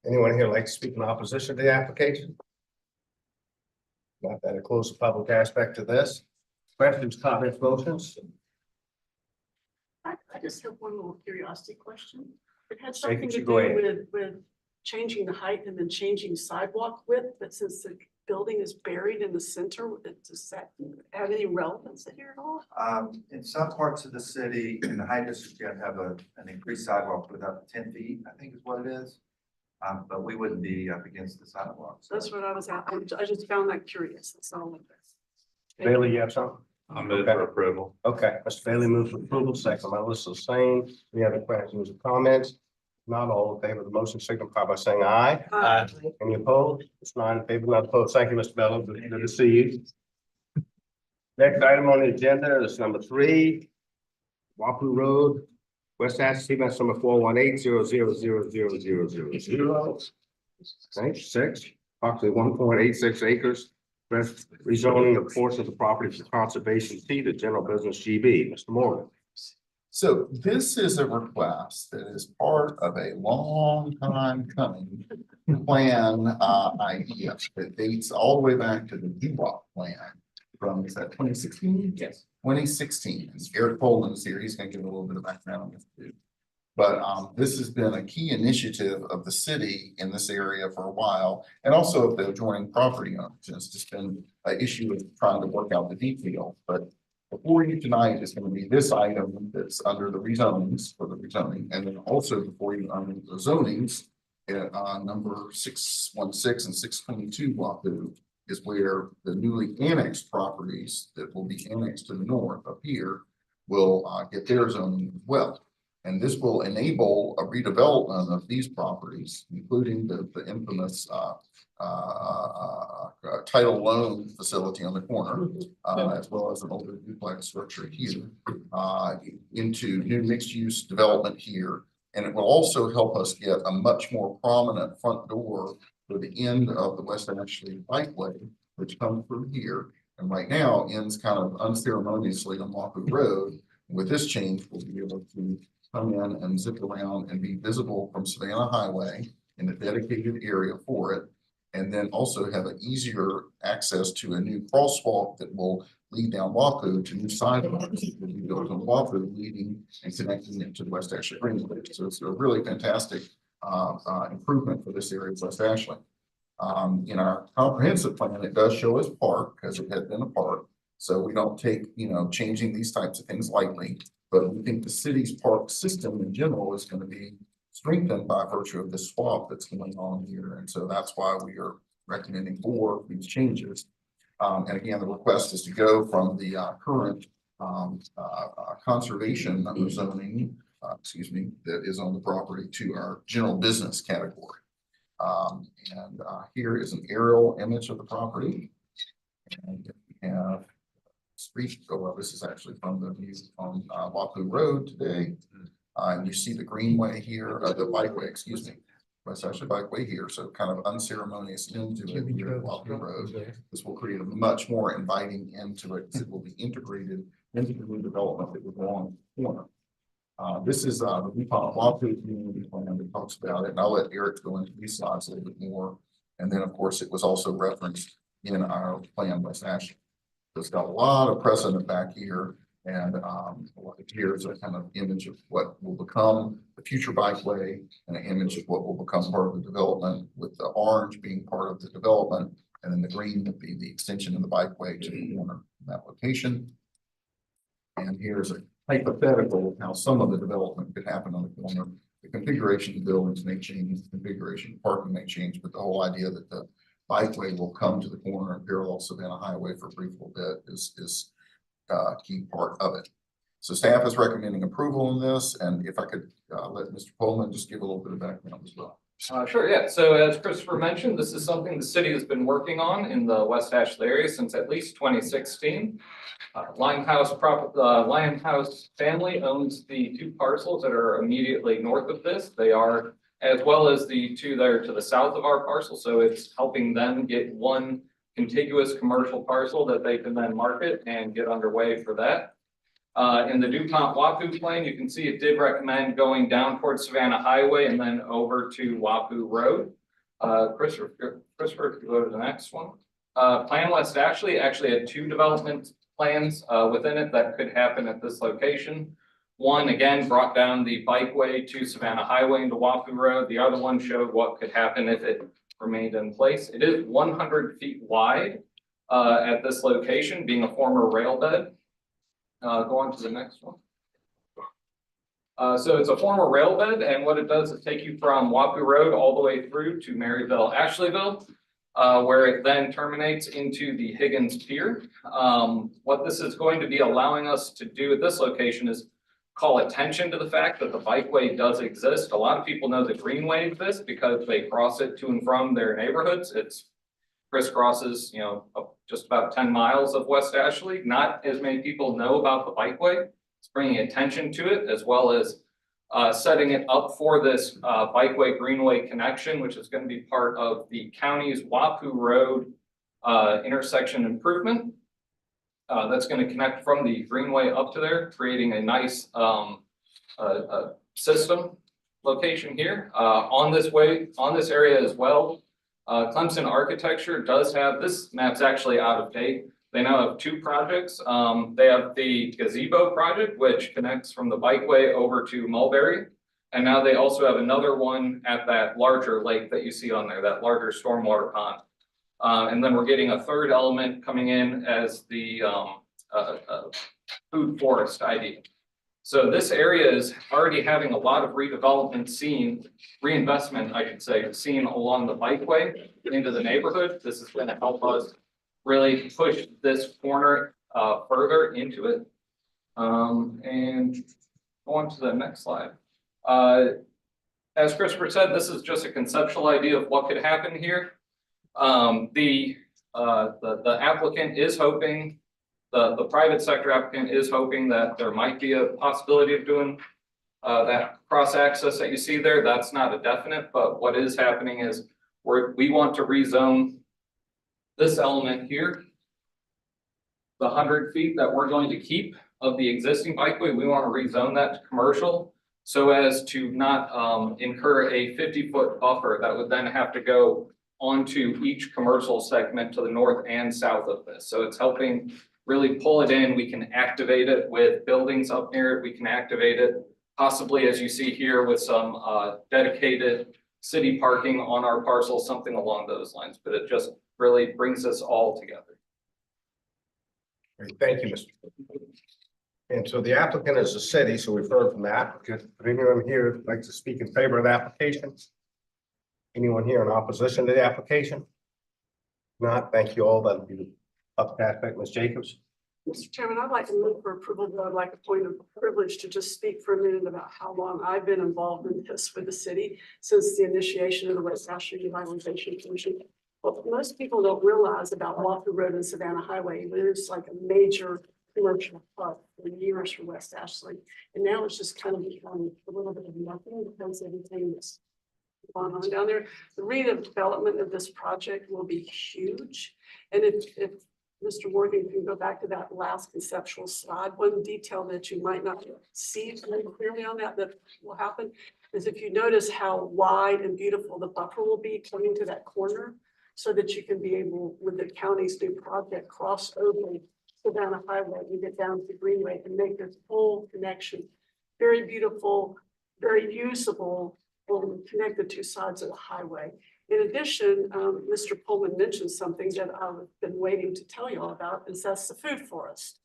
Anyone here like to speak in opposition to the application? Not that it close the public aspect to this. Questions, comments, motions? I just have one little curiosity question. It had Take something it, to you go ahead. do with changing the height and then changing sidewalk width, but since the building is buried in the center, does that have any relevance here at all? In some parts of the city, in the high district, you have to have an increased sidewalk with up to 10 feet, I think is what it is. But we wouldn't be up against the sidewalk. So. That's what I was at. I just found that curious. That's all of this. Bailey, you have something? I'll move for approval. Okay, Mr. Bailey moves for approval, second by Melissa Lane. Any other questions or comments? Not all in favor of the motion, signify by saying aye. Aye. Any opposed? It's 9 in favor, none opposed. Thank you, Mr. Bello. Good to see you. Next item on the agenda is number 3, Wapu Road, West Ashley, that's number 418-0000000. Okay, 6, approximately 1.86 acres. Rezoning of portion of the property for conservation T to general business GB. Mr. Morgan. So this is a request that is part of a long time coming plan idea that dates all the way back to the DWAP plan from, is that 2016? Yes. 2016. And Eric Poland's here. He's going to give a little bit of background on this too. But this has been a key initiative of the city in this area for a while, and also of the adjoining property owners. It's just been an issue of trying to work out the detail. But before you tonight is going to be this item that's under the rezonings for the rezoning, and then also before you under the zonings, number 616 and 622 Wapu is where the newly annexed properties that will be annexed to the north up here will get their zoning as well. And this will enable a redevelopment of these properties, including the infamous title loan facility on the corner, as well as an older duplex structure here, into new mixed-use development here. And it will also help us get a much more prominent front door for the end of the West Ashley Bikeway, which comes through here. And right now ends kind of unceremoniously on Wapu Road. With this change, we'll be able to come in and zip around and be visible from Savannah Highway in a dedicated area for it. And then also have an easier access to a new crosswalk that will lead down Wapu to new sidewalks that will be built on Wapu, leading and connecting it to the West Ashley Greenway. So it's a really fantastic improvement for this area of West Ashley. In our comprehensive plan, it does show as park because it had been a park. So we don't take, changing these types of things lightly. But we think the city's park system in general is going to be strengthened by virtue of this swap that's going on here. And so that's why we are recommending 4 of these changes. And again, the request is to go from the current conservation zoning, that is on the property to our general business category. Here is an aerial image of the property. And we have street, this is actually from the view on Wapu Road today. And you see the greenway here, the bikeway, excuse me. West Ashley Bikeway here, so kind of unceremonious into it here at Wapu Road. This will create a much more inviting into it because it will be integrated into the new development that will go on the corner. This is the Wapu community plan that talks about it, and I'll let Eric go into these slides a little bit more. And then, of course, it was also referenced in our plan West Ashley. It's got a lot of precedent back here, and here's a kind of image of what will become the future bikeway, and an image of what will become part of the development, with the orange being part of the development, and then the green would be the extension of the bikeway to the corner in that location. And here's a hypothetical of how some of the development could happen on the corner. The configuration of the buildings may change, the configuration of parking may change, but the whole idea that the bikeway will come to the corner and parallel Savannah Highway for a brief little bit is a key part of it. So staff is recommending approval on this, and if I could let Mr. Pullman just give a little bit of background as well. Sure, yeah. So as Christopher mentioned, this is something the city has been working on in the West Ashley area since at least 2016. Lionhouse family owns the 2 parcels that are immediately north of this. They are, as well as the 2 that are to the south of our parcel. So it's helping them get one contiguous commercial parcel that they can then market and get underway for that. In the DuPont Wapu plan, you can see it did recommend going down towards Savannah Highway and then over to Wapu Road. Christopher, if you go to the next one. Plan West actually had 2 development plans within it that could happen at this location. One, again, brought down the bikeway to Savannah Highway into Wapu Road. The other one showed what could happen if it remained in place. It is 100 feet wide at this location, being a former rail bed. Go on to the next one. So it's a former rail bed, and what it does is take you from Wapu Road all the way through to Maryville, Ashleyville, where it then terminates into the Higgins Pier. What this is going to be allowing us to do at this location is call attention to the fact that the bikeway does exist. A lot of people know the greenway exists because they cross it to and from their neighborhoods. It's crisscrosses, you know, just about 10 miles of West Ashley. Not as many people know about the bikeway. It's bringing attention to it, as well as setting it up for this bikeway greenway connection, which is going to be part of the county's Wapu Road intersection improvement. That's going to connect from the greenway up to there, creating a nice system location here on this area as well. Clemson Architecture does have, this map's actually out of date. They now have two projects. They have the gazebo project, which connects from the bikeway over to Mulberry. And now they also have another one at that larger lake that you see on there, that larger stormwater pond. And then we're getting a third element coming in as the food forest idea. So this area is already having a lot of reinvestment, I should say, seen along the bikeway into the neighborhood. This is going to help us really push this corner further into it. And go on to the next slide. As Christopher said, this is just a conceptual idea of what could happen here. The applicant is hoping, the private sector applicant is hoping that there might be a possibility of doing that cross access that you see there. That's not a definite, but what is happening is we want to rezone this element here. The 100 feet that we're going to keep of the existing bikeway, we want to rezone that to commercial so as to not incur a 50-foot buffer that would then have to go onto each commercial segment to the north and south of this. So it's helping really pull it in. We can activate it with buildings up near it. We can activate it possibly, as you see here, with some dedicated city parking on our parcel, something along those lines. But it just really brings us all together. Great, thank you, Mr. And so the applicant is the city, so we've heard from the applicant. But anyone here who'd like to speak in favor of the application? Anyone here in opposition to the application? Not, thank you all. That'll be up to aspect, Ms. Jacobs. Mr. Chairman, I'd like to move for approval, but I'd like a point of privilege to just speak for a minute about how long I've been involved in this with the city since the initiation of the West Ashley Revitalization Commission. What most people don't realize about Wapu Road and Savannah Highway, there's like a major commercial hub for years for West Ashley. And now it's just kind of become a little bit of nothing because everything that's going on down there. The redevelopment of this project will be huge. And if Mr. Morgan can go back to that last conceptual slide, one detail that you might not see very clearly on that will happen is if you notice how wide and beautiful the buffer will be coming to that corner so that you can be able, with the county's new project, cross over Savannah Highway and get down to Greenway and make this whole connection very beautiful, very usable, and connect the two sides of the highway. In addition, Mr. Pullman mentioned something that I've been waiting to tell you all about, is that's the food forest.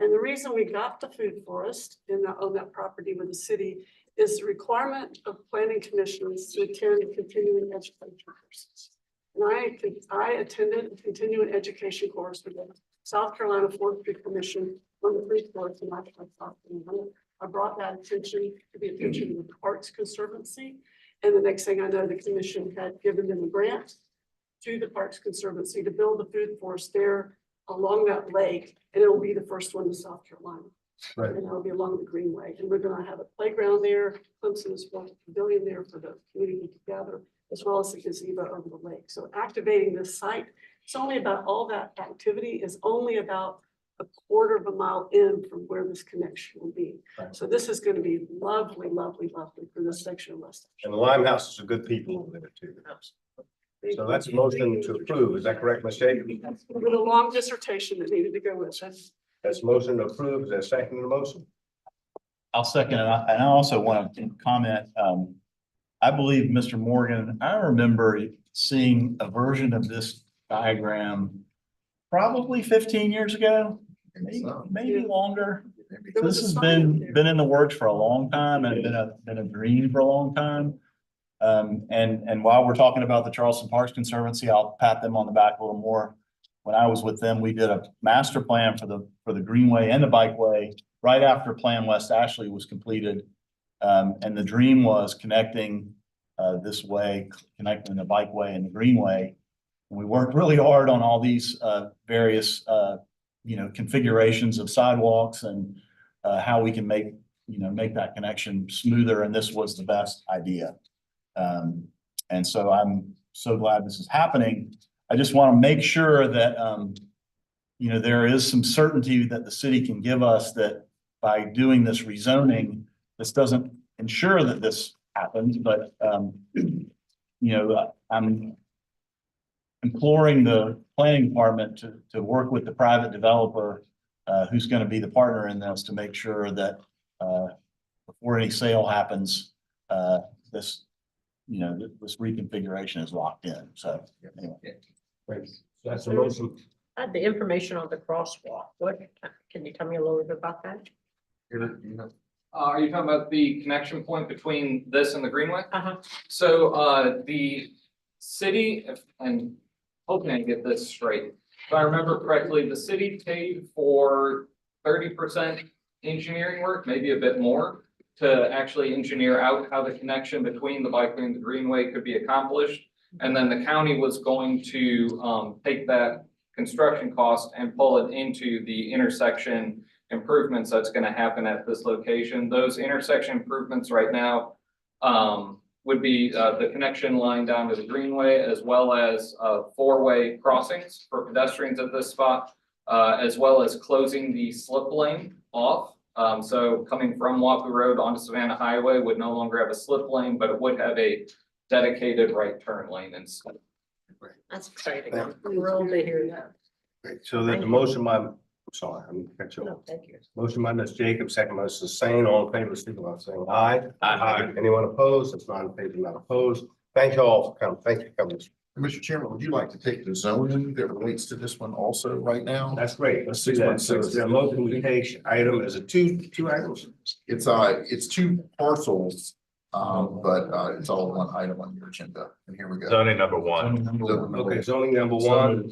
And the reason we got the food forest on that property with the city is the requirement of planning commissions to attend continuing education courses. And I attended a continuing education course with the South Carolina Forestry Commission on the food forest in South Carolina. I brought that attention to the attention of the Parks Conservancy. And the next thing I know, the commission had given them a grant to the Parks Conservancy to build the food forest there along that lake. And it will be the first one in South Carolina. Right. And it'll be along the Greenway. And we're going to have a playground there. Clemson is one pavilion there for the community to gather, as well as a gazebo over the lake. So activating this site, it's only about all that activity is only about a quarter of a mile in from where this connection will be. Right. So this is going to be lovely, lovely, lovely for this section of West. And the Limehouse is a good people who live it too. So that's a motion to approve. Is that correct, Ms. Jacobs? With a long dissertation that needed to go with it. That's motion to approve. Is there a second to the motion? I'll second it. And I also want to comment, I believe Mr. Morgan, I remember seeing a version of this diagram probably 15 years ago, maybe longer. So this has been in the works for a long time and been a dream for a long time. And while we're talking about the Charleston Parks Conservancy, I'll pat them on the back a little more. When I was with them, we did a master plan for for the greenway and the bikeway right after Plan West Ashley was completed. And the dream was connecting this way, connecting the bikeway and the greenway. And we worked really hard on all these various configurations of sidewalks and how we can make that connection smoother. And this was the best idea. And so I'm so glad this is happening. I just want to make sure that there is some certainty that the city can give us that by doing this rezoning, this doesn't ensure that this happens, but I'm imploring the planning department to work with the private developer who's going to be the partner in this to make sure that before any sale happens, this reconfiguration is locked in. So anyway. Great. That's a motion. I had the information on the crosswalk. Can you tell me a little bit about that? Are you talking about the connection point between this and the greenway? Uh-huh. So the city, and hoping I get this straight, if I remember correctly, the city paid for 30% engineering work, maybe a bit more, to actually engineer out how the connection between the bikeway and the greenway could be accomplished. And then the county was going to take that construction cost and pull it into the intersection improvements that's going to happen at this location. Those intersection improvements right now would be the connection line down to the greenway, as well as four-way crossings for pedestrians at this spot, as well as closing the slip lane off. So coming from Wapu Road onto Savannah Highway would no longer have a slip lane, but it would have a dedicated right turn lane instead. That's exciting. I'm thrilled to hear that. Great. So there's a motion by, I'm sorry, I'm gonna cut you off. No, thank you. Motion by Ms. Jacobs, second by Mrs. Sane, all in favor, signify by saying aye. Aye. Anyone opposed? If not in favor, not opposed. Thank you all for coming. Thank you for coming. Mr. Chairman, would you like to take the zoning that relates to this one also right now? That's great. Let's do that. So the multiplication item is a two items. It's two parcels, but it's all one item on your agenda. And here we go. Zoning number one. Okay, zoning number one.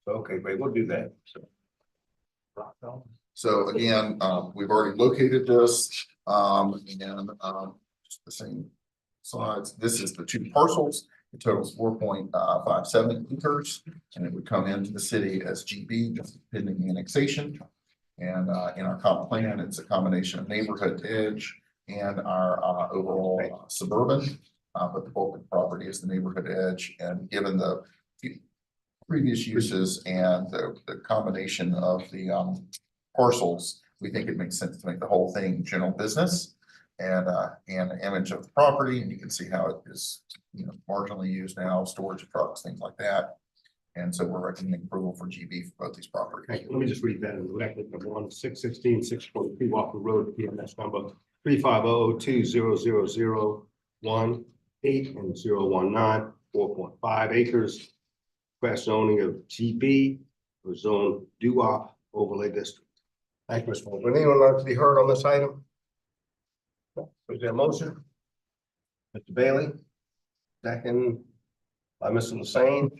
Okay, great. We'll do that. So again, we've already located this, and just the same slides. This is the two parcels. It totals 4.57 acres, and it would come into the city as GB, just pending annexation. And in our comp plan, it's a combination of neighborhood edge and our overall suburban, but the bulk of the property is the neighborhood edge. And given the previous uses and the combination of the parcels, we think it makes sense to make the whole thing general business and an image of the property. And you can see how it is, marginally used now, storage of trucks, things like that. And so we're recommending approval for GB for both these properties. Thank you. Let me just read that in the record. Number 1, 616, 643 Walker Road, PMS number 350-20001-8 and 019, 4.5 acres. Request zoning of GB or zone DUOP overlay district. Thank you, Mr. Moore. Would anyone like to be heard on this item? Is there a motion? Mr. Bailey? Second by Mr. Lassane.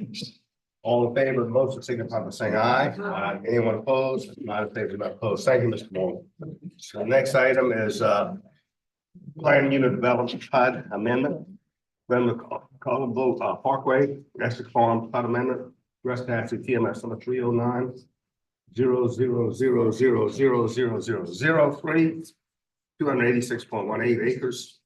All in favor of the motion, signify by saying aye. Aye. Anyone opposed? Not in favor, not opposed. Thank you, Mr. Moore. So the next item is planning unit development PUD amendment. Colombo Parkway, Essex Farm PUD amendment. Rest taxi TMS number 309-000000003, 286.18 acres.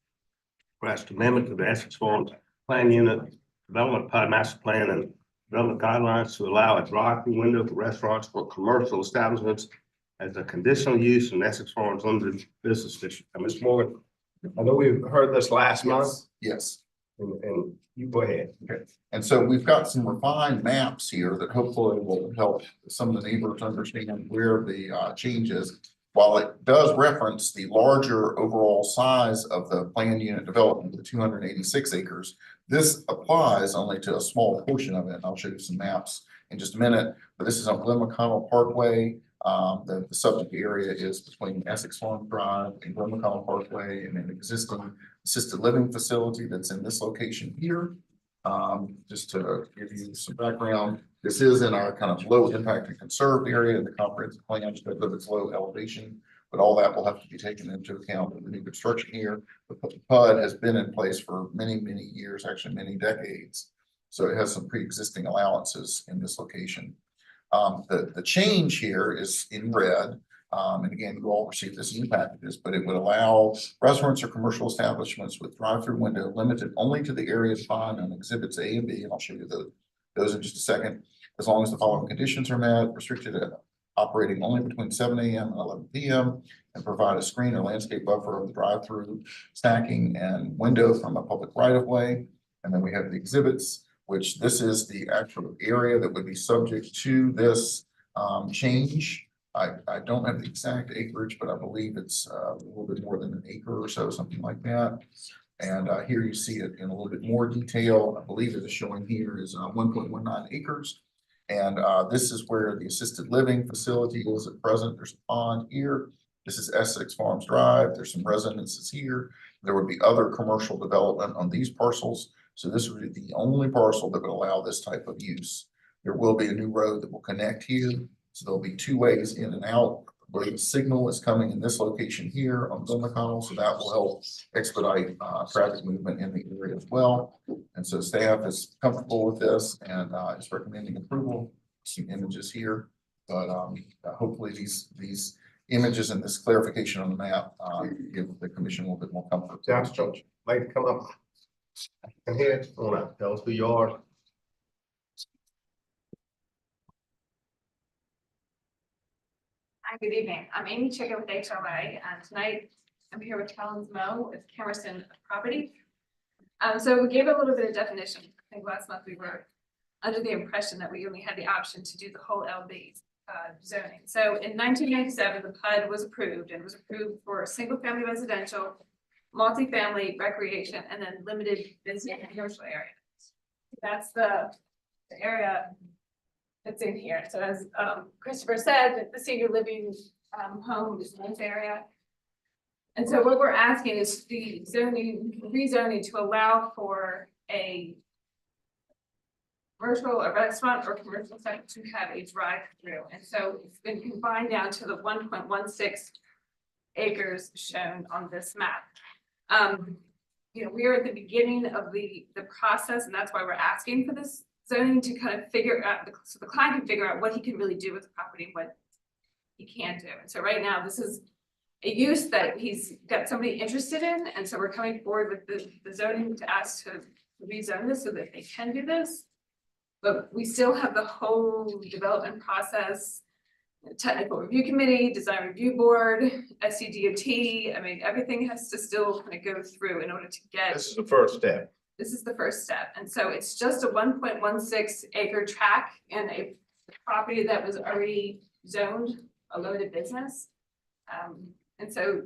Request amendment to the Essex Farm Plan Unit Development PUD Master Plan and Development Guidelines to allow a drive-through window for restaurants for commercial establishments as a conditional use in Essex Farms Limited Business District. And Ms. Morgan, I know we heard this last month. Yes. And you go ahead. Okay. And so we've got some refined maps here that hopefully will help some of the neighbors understand where the change is. While it does reference the larger overall size of the planned unit development, the 286 acres, this applies only to a small portion of it. And I'll show you some maps in just a minute, but this is on Glen McConnell Parkway. The subject area is between Essex Farm Drive and Glen McConnell Parkway, and an existing assisted living facility that's in this location here. Just to give you some background, This is in our kind of low impact and conserved area in the comprehensive plan because of its low elevation. But all that will have to be taken into account in the new construction here. The PUD has been in place for many, many years, actually many decades. So it has some pre-existing allowances in this location. The change here is in red. And again, you all receive this in packages, but it would allow restaurants or commercial establishments with drive-through window limited only to the areas found on exhibits A and B, and I'll show you those in just a second. As long as the following conditions are met, restricted to operating only between 7 a.m. and 11 p.m. and provide a screen or landscape buffer of the drive-through stacking and window from a public right-of-way. And then we have the exhibits, which this is the actual area that would be subject to this change. I don't have the exact acreage, but I believe it's a little bit more than an acre or so, something like that. And here you see it in a little bit more detail. I believe it is showing here is 1.19 acres. And this is where the assisted living facility is at present. There's a pond here. This is Essex Farms Drive. There's some residences here. There would be other commercial development on these parcels. So this would be the only parcel that would allow this type of use. There will be a new road that will connect here. So there'll be two ways in and out. The signal is coming in this location here on Bill McConnell, so that will help expedite traffic movement in the area as well. And so staff is comfortable with this and is recommending approval. Some images here, but hopefully these images and this clarification on the map give the commission a little bit more comfort. Josh, like to come up and here, tell us who you are. Hi, good evening. I'm Amy Chicken with HOA, and tonight I'm here with Collins Moe with Camerson Property. So we gave a little bit of definition. I think last month we were under the impression that we only had the option to do the whole LB zoning. So in 1997, the PUD was approved and was approved for single-family residential, multifamily recreation, and then limited business and commercial areas. That's the area that's in here. So as Christopher said, the senior living home is in this area. And so what we're asking is the rezoning to allow for a commercial, a restaurant or commercial site to have a drive-through. And so it's been confined down to the 1.16 acres shown on this map. You know, we are at the beginning of the process, and that's why we're asking for this zoning to kind of figure out, so the client can figure out what he can really do with the property and what he can't do. And so right now, this is a use that he's got somebody interested in, and so we're coming forward with the zoning to ask to rezone this so that they can do this. But we still have the whole development process, technical review committee, design review board, SCDOT. I mean, everything has to still kind of go through in order to get. This is the first step. This is the first step. And so it's just a 1.16 acre tract in a property that was already zoned a limited business. And so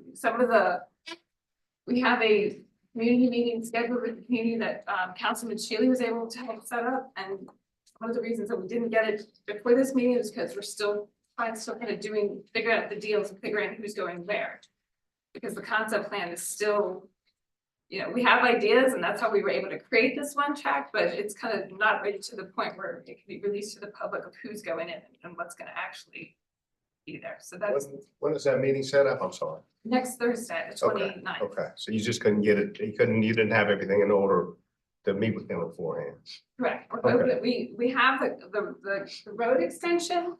we have a community meeting scheduled with the community that Councilman Shealy was able to help set up. And one of the reasons that we didn't get it before this meeting is because we're still kind of figuring out the deals and figuring who's going where. Because the concept plan is still, you know, we have ideas and that's how we were able to create this one track, but it's kind of not ready to the point where it can be released to the public of who's going in and what's going to actually be there. So that's When is that meeting set up? I'm sorry. next Thursday, the 29th. Okay, so you just couldn't get it, you didn't have everything in order to meet with them beforehand. Correct. Okay. We have the road extension,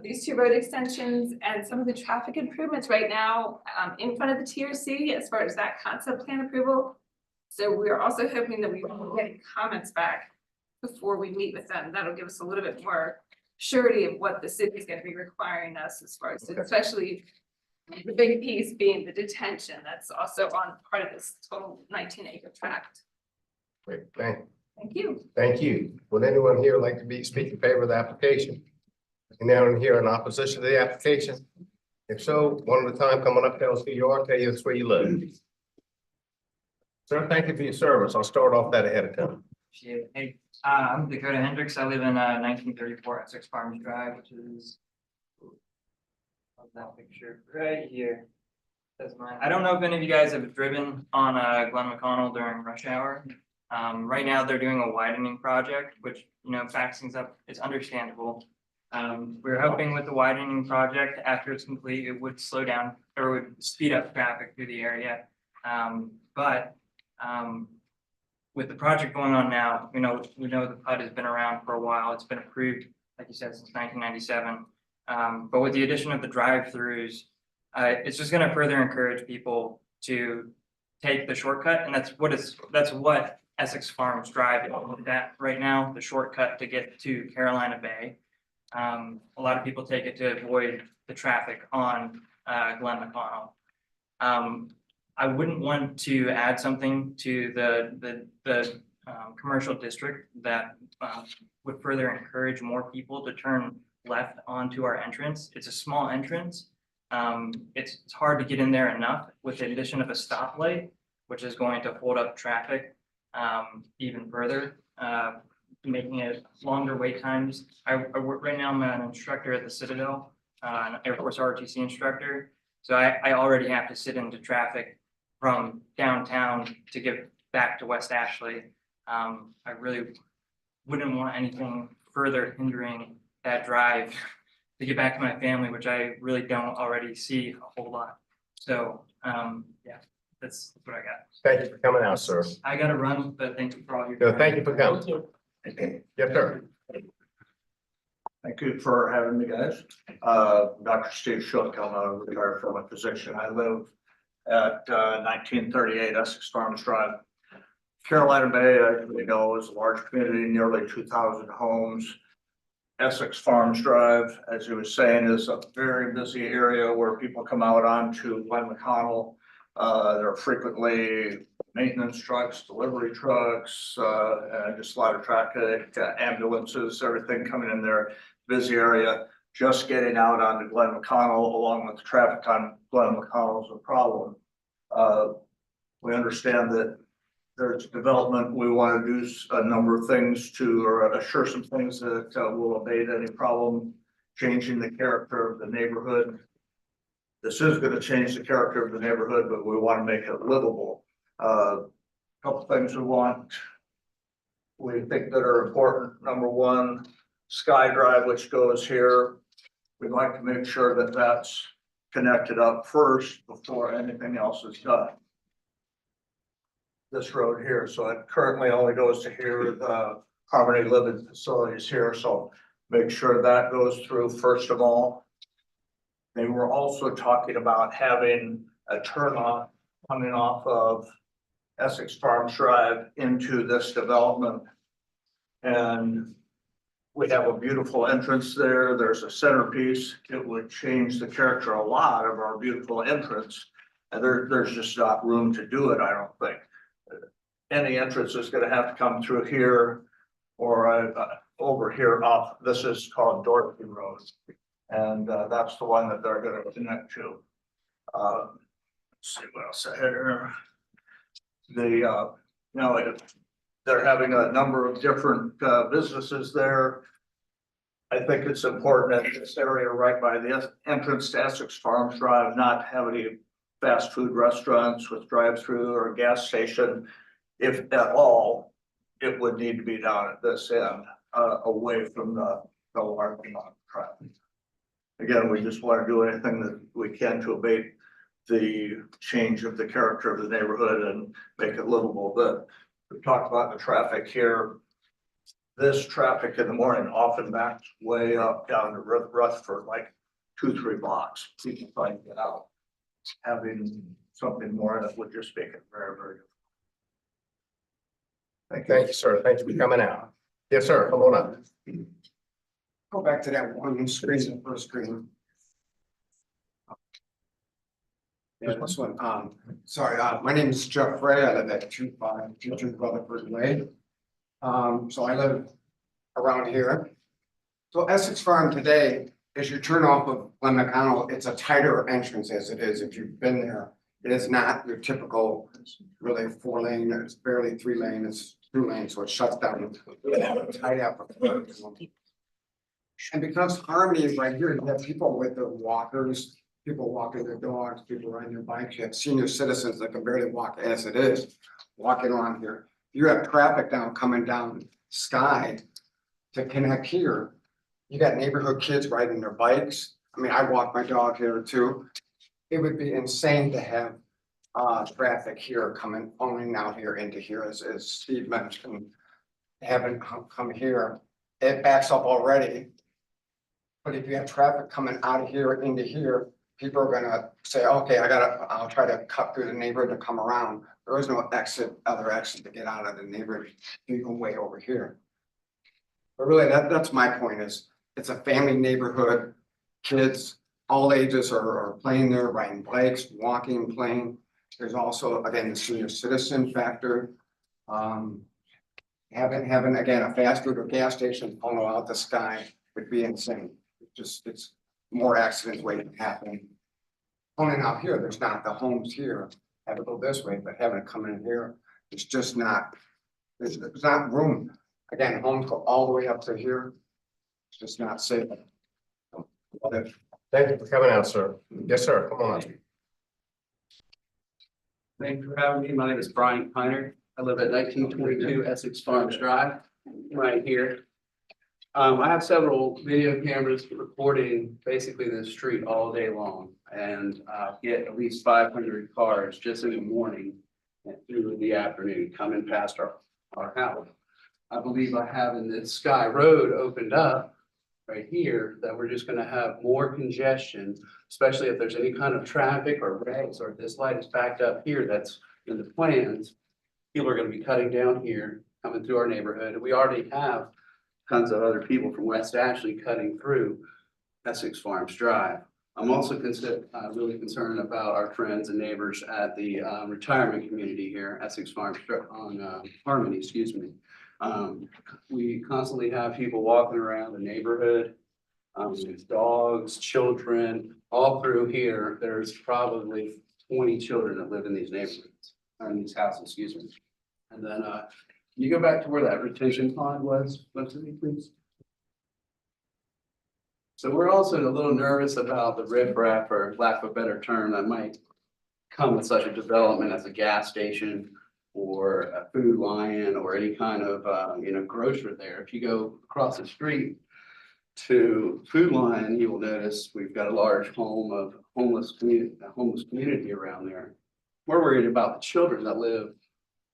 these two road extensions and some of the traffic improvements right now in front of the TRC as far as that concept plan approval. So we're also hoping that we will get comments back before we meet with them. That'll give us a little bit more surety of what the city is going to be requiring us as far as, especially the big piece being the detention. That's also on part of this total 19 acre tract. Great, Thank you. thank you. Would anyone here like to speak in favor of the application? Anyone here in opposition to the application? If so, one at a time, coming up, tell us who you are, tell us where you live. Sir, thank you for your service. I'll start off that ahead of time. Hey, I'm Dakota Hendricks. I live in 1934 Essex Farms Drive, which is that picture right here. That's mine. I don't know if any of you guys have driven on Glen McConnell during rush hour. Right now, they're doing a widening project, which, backs things up, it's understandable. We're hoping with the widening project, after it's complete, it would slow down or would speed up traffic through the area. But with the project going on now, we know the PUD has been around for a while. It's been approved, like you said, since 1997. But with the addition of the drive-throughs, it's just going to further encourage people to take the shortcut, and that's what Essex Farms Drive is that right now, the shortcut to get to Carolina Bay. A lot of people take it to avoid the traffic on Glen McConnell. I wouldn't want to add something to the commercial district that would further encourage more people to turn left onto our entrance. It's a small entrance. It's hard to get in there enough with the addition of a stoplight, which is going to hold up traffic even further, making it longer wait times. I work right now, I'm an instructor at the Citadel, an Air Force ROTC instructor. So I already have to sit into traffic from downtown to get back to West Ashley. I really wouldn't want anything further hindering that drive to get back to my family, which I really don't already see a whole lot. So, yeah, that's what I got. Thank you for coming out, sir. I gotta run, but thank you for all your. No, thank you for coming. Yes, sir. Thank you for having me, guys. Dr. Steve Shook, I'm a retired from a physician. I live at 1938 Essex Farms Drive. Carolina Bay, as we know, is a large community, nearly 2,000 homes. Essex Farms Drive, as you were saying, is a very busy area where people come out onto Glen McConnell. There are frequently maintenance trucks, delivery trucks, and just a lot of traffic, ambulances, everything coming in there. Busy area. Just getting out onto Glen McConnell, along with the traffic on Glen McConnell, is a problem. We understand that there's development. We want to do a number of things to assure some things that will abate any problem, changing the character of the neighborhood. This is going to change the character of the neighborhood, but we want to make it livable. Couple things we think that are important. Number one, Sky Drive, which goes here. We'd like to make sure that that's connected up first before anything else is done. This road here, so it currently only goes to here, the Harmony Living Facilities here, so make sure that goes through first of all. They were also talking about having a turn on coming off of Essex Farms Drive into this development. And we have a beautiful entrance there. There's a centerpiece. It would change the character a lot of our beautiful entrance. And there's just not room to do it, I don't think. Any entrance is going to have to come through here or over here off. This is called Dorothy Road. And that's the one that they're going to connect to. Let's see what else I had here. They're having a number of different businesses there. I think it's important in this area right by the entrance to Essex Farms Drive, not have any fast food restaurants with drive-through or a gas station. If at all, it would need to be down at this end, away from the parking lot traffic. Again, we just want to do anything that we can to abate the change of the character of the neighborhood and make it livable. But we talked about the traffic here. This traffic in the morning often backs way up down to Rutherford, like 2-3 blocks. People trying to get out. Having something more that would just make it very, very difficult. Thank you, sir. Thank you for coming out. Yes, sir. Come on up. Go back to that one screen, the first screen. Yeah, this one. Sorry, my name is Jeff Ray. I live at 2522 Rutherford Way. So I live around here. So Essex Farm today, as you turn off of Glen McConnell, it's a tighter entrance as it is. If you've been there, it is not your typical really 4-lane. It's barely 3-lane. It's 2 lanes, so it shuts down. Tight up. And because Harmony is right here, you have people with their walkers, people walking their dogs, people riding their bikes. You have senior citizens that can barely walk as it is, walking around here. you have traffic down coming down Sky to connect here. You got neighborhood kids riding their bikes. I mean, I walk my dog here too. It would be insane to have traffic here coming only out here into here, as Steve mentioned. Having come here, it backs up already. But if you have traffic coming out of here into here, people are gonna say, okay, I'll try to cut through the neighborhood to come around. There is no other exit to get out of the neighborhood. You go way over here. But really, that's my point is, it's a family neighborhood. Kids, all ages are playing there, riding bikes, walking, playing. There's also, again, the senior citizen factor. Having again, a fast food or gas station pulling out the Sky would be insane. It's more accidents waiting to happen. Pulling out here, there's not the homes here, have it go this way, but having it come in here, it's just not, there's not room. Again, homes go all the way up to here. It's just not safe. Thank you for coming out, sir. Yes, sir. Come on. Thank you for having me. My name is Brian Piner. I live at 1922 Essex Farms Drive, right here. I have several video cameras recording basically the street all day long, and get at least 500 cars just in the morning and through the afternoon coming past our house. I believe I have in this Sky Road opened up right here that we're just gonna have more congestion, especially if there's any kind of traffic or regs, or if this light is backed up here that's in the plans. People are gonna be cutting down here, coming through our neighborhood. We already have tons of other people from West Ashley cutting through Essex Farms Drive. I'm also really concerned about our friends and neighbors at the retirement community here, Essex Farms on Harmony, excuse me. We constantly have people walking around the neighborhood, with dogs, children, all through here. There's probably 20 children that live in these neighborhoods, in these houses, excuse me. And then, can you go back to where that retention pond was, please? So we're also a little nervous about the riprap, or lack of a better term, that might come with such a development as a gas station or a Food Lion or any kind of, grocer there. If you go across the street to Food Lion, you will notice we've got a large homeless community around there. We're worried about the children that live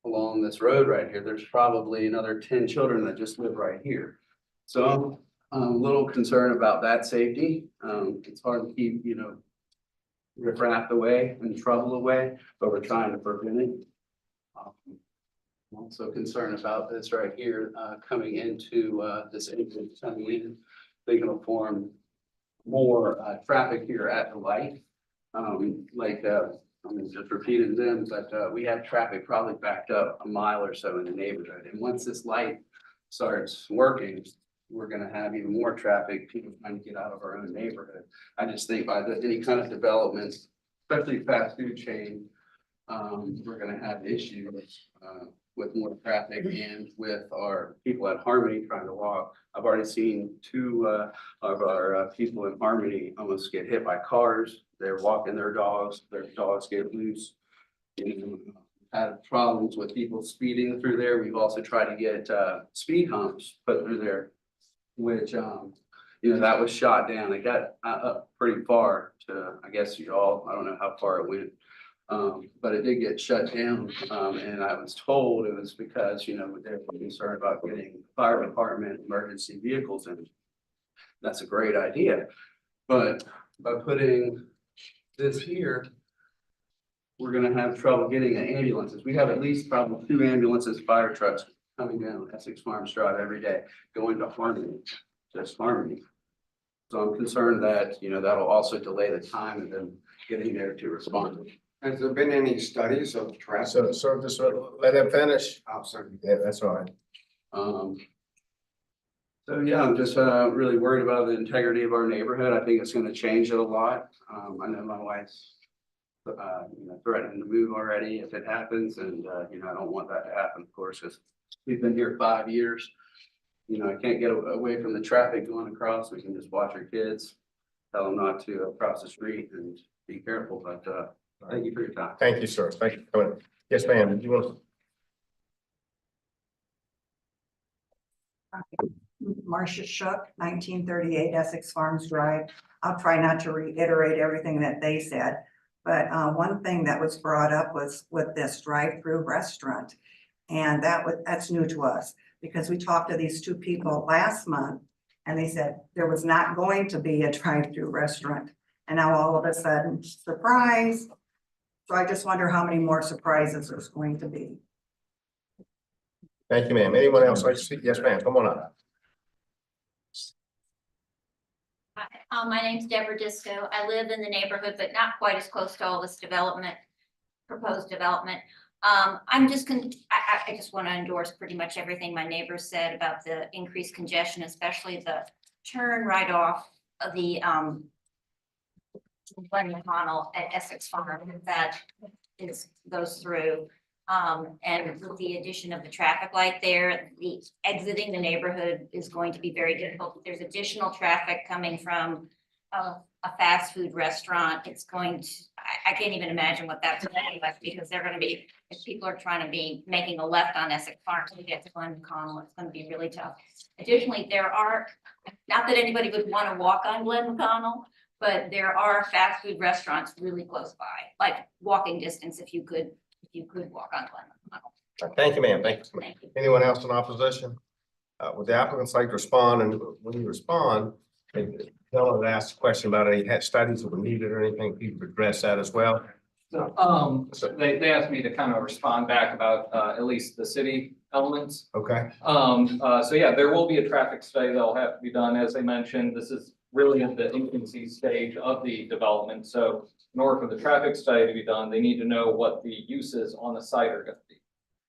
along this road right here. There's probably another 10 children that just live right here. So I'm a little concerned about that safety. It's hard to keep, riprap away and trouble away, but we're trying to prevent it. I'm also concerned about this right here, coming into this acreage coming in. They're gonna form more traffic here at the light. I'm just repeating them, but we have traffic probably backed up a mile or so in the neighborhood. And once this light starts working, we're gonna have even more traffic, people trying to get out of our own neighborhood. I just think by any kind of developments, especially fast food chain, we're gonna have issues with more traffic and with our people at Harmony trying to walk. I've already seen two of our people in Harmony almost get hit by cars. They're walking their dogs get loose. Had problems with people speeding through there. We've also tried to get speed humps put through there, which that was shot down. It got up pretty far to, I guess I don't know how far it went. But it did get shut down, and I was told it was because, they were concerned about getting fire department emergency vehicles in. That's a great idea, but by putting this here, we're gonna have trouble getting ambulances. We have at least probably 2 ambulances, fire trucks coming down Essex Farms Drive every day, going to Harmony, just Harmony. So I'm concerned that, that'll also delay the time of them getting there to respond. Has there been any studies of traffic? So just let him finish. Oh, sorry. Yeah, that's all right. So yeah, I'm just really worried about the integrity of our neighborhood. I think it's gonna change it a lot. I know my wife's threatening to move already if it happens, and I don't want that to happen, of course, because we've been here 5 years. I can't get away from the traffic going across. We can just watch our kids, tell them not to cross the street and be careful, but thank you for your time. Thank you, sir. Thank you for coming. Yes, ma'am. Did you want to? Marcia Shook, 1938 Essex Farms Drive. I'll try not to reiterate everything that they said, but one thing that was brought up was with this drive-through restaurant. And that's new to us, because we talked to these two people last month and they said there was not going to be a drive-through restaurant. And now all of a sudden, surprise. So I just wonder how many more surprises there's going to be. Thank you, ma'am. Anyone else like to speak? Yes, ma'am. Come on up. Hi, my name's Deborah Disco. I live in the neighborhood, but not quite as close to all this development, proposed development. I just want to endorse pretty much everything my neighbors said about the increased congestion, especially the turn right off of the Glen McConnell at Essex Farm that goes through. And with the addition of the traffic light there, the exiting the neighborhood is going to be very difficult. There's additional traffic coming from a fast food restaurant. It's going to, I can't even imagine what that's going to be like, because they're going to be, if people are trying to be making a left on Essex Farm to get to Glen McConnell, it's going to be really tough. Additionally, there are, not that anybody would want to walk on Glen McConnell, but there are fast food restaurants really close by, like walking distance if you could walk on Glen McConnell. Thank you, ma'am. Thank you. Thank you. Anyone else in opposition? Would the applicants like to respond? And when you respond, tell them to ask a question about any studies that were needed or anything, people address that as well. So they asked me to kind of respond back about at least the city elements. Okay. So yeah, there will be a traffic study that'll have to be done. As I mentioned, this is really in the infancy stage of the development. So in order for the traffic study to be done, they need to know what the uses on the site are going to be.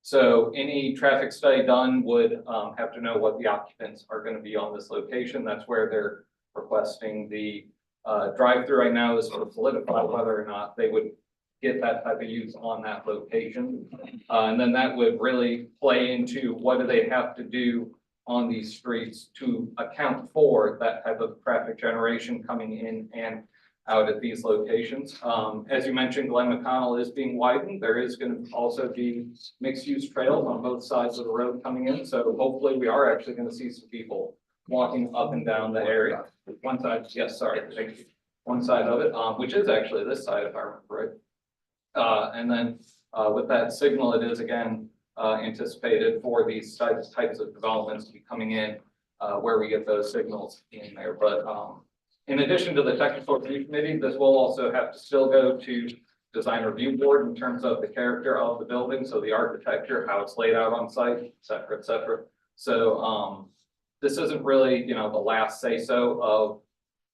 So any traffic study done would have to know what the occupants are going to be on this location. That's where they're requesting the drive-through right now is sort of solidify whether or not they would get that type of use on that location. And then that would really play into what do they have to do on these streets to account for that type of traffic generation coming in and out at these locations. As you mentioned, Glen McConnell is being widened. There is going to also be mixed-use trails on both sides of the road coming in. So hopefully we are actually going to see some people walking up and down the area. One side, yes, sorry, thank you. One side of it, which is actually this side, if I remember right. And then with that signal, it is again anticipated for these types of developments to be coming in where we get those signals in there. But in addition to the technical review committee, this will also have to still go to design review board in terms of the character of the building. So the architecture, how it's laid out on site, et cetera, et cetera. So this isn't really, the last say so of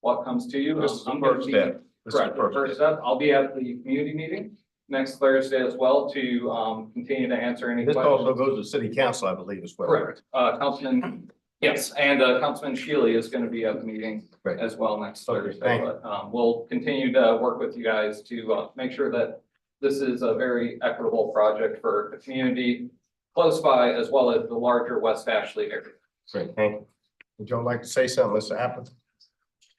what comes to you. This is the first step. Correct, the first step. I'll be at the community meeting next Thursday as well to continue to answer any This questions. also goes to city council, I believe, as well. Correct. Councilman, yes, and Councilman Shealy is going to be at the meeting as well next Thursday. Thank you. But we'll continue to work with you guys to make sure that this is a very equitable project for the community close by, as well as the larger West Ashley area. Great, thank you. Would y'all like to say something, Mr. Appleton?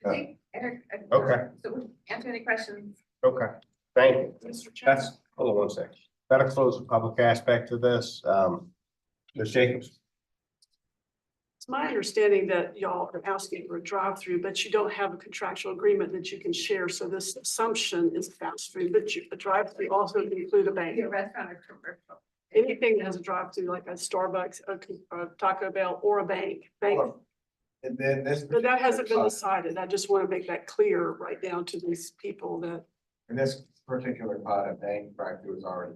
Okay, So answer any questions. okay, thank you. That's, hold on one second. That'll close the public aspect to this. Ms. Jacobs? It's my understanding that y'all are asking for a drive-through, but you don't have a contractual agreement that you can share. So this assumption is fast food, but a drive-through also can include a bank. Your restaurant or commercial. Anything that has a drive-through, like a Starbucks, a Taco Bell, or a bank. And then this. But that hasn't been decided. I just want to make that clear right down to these people that, In this particular pot of bank, drive-through is already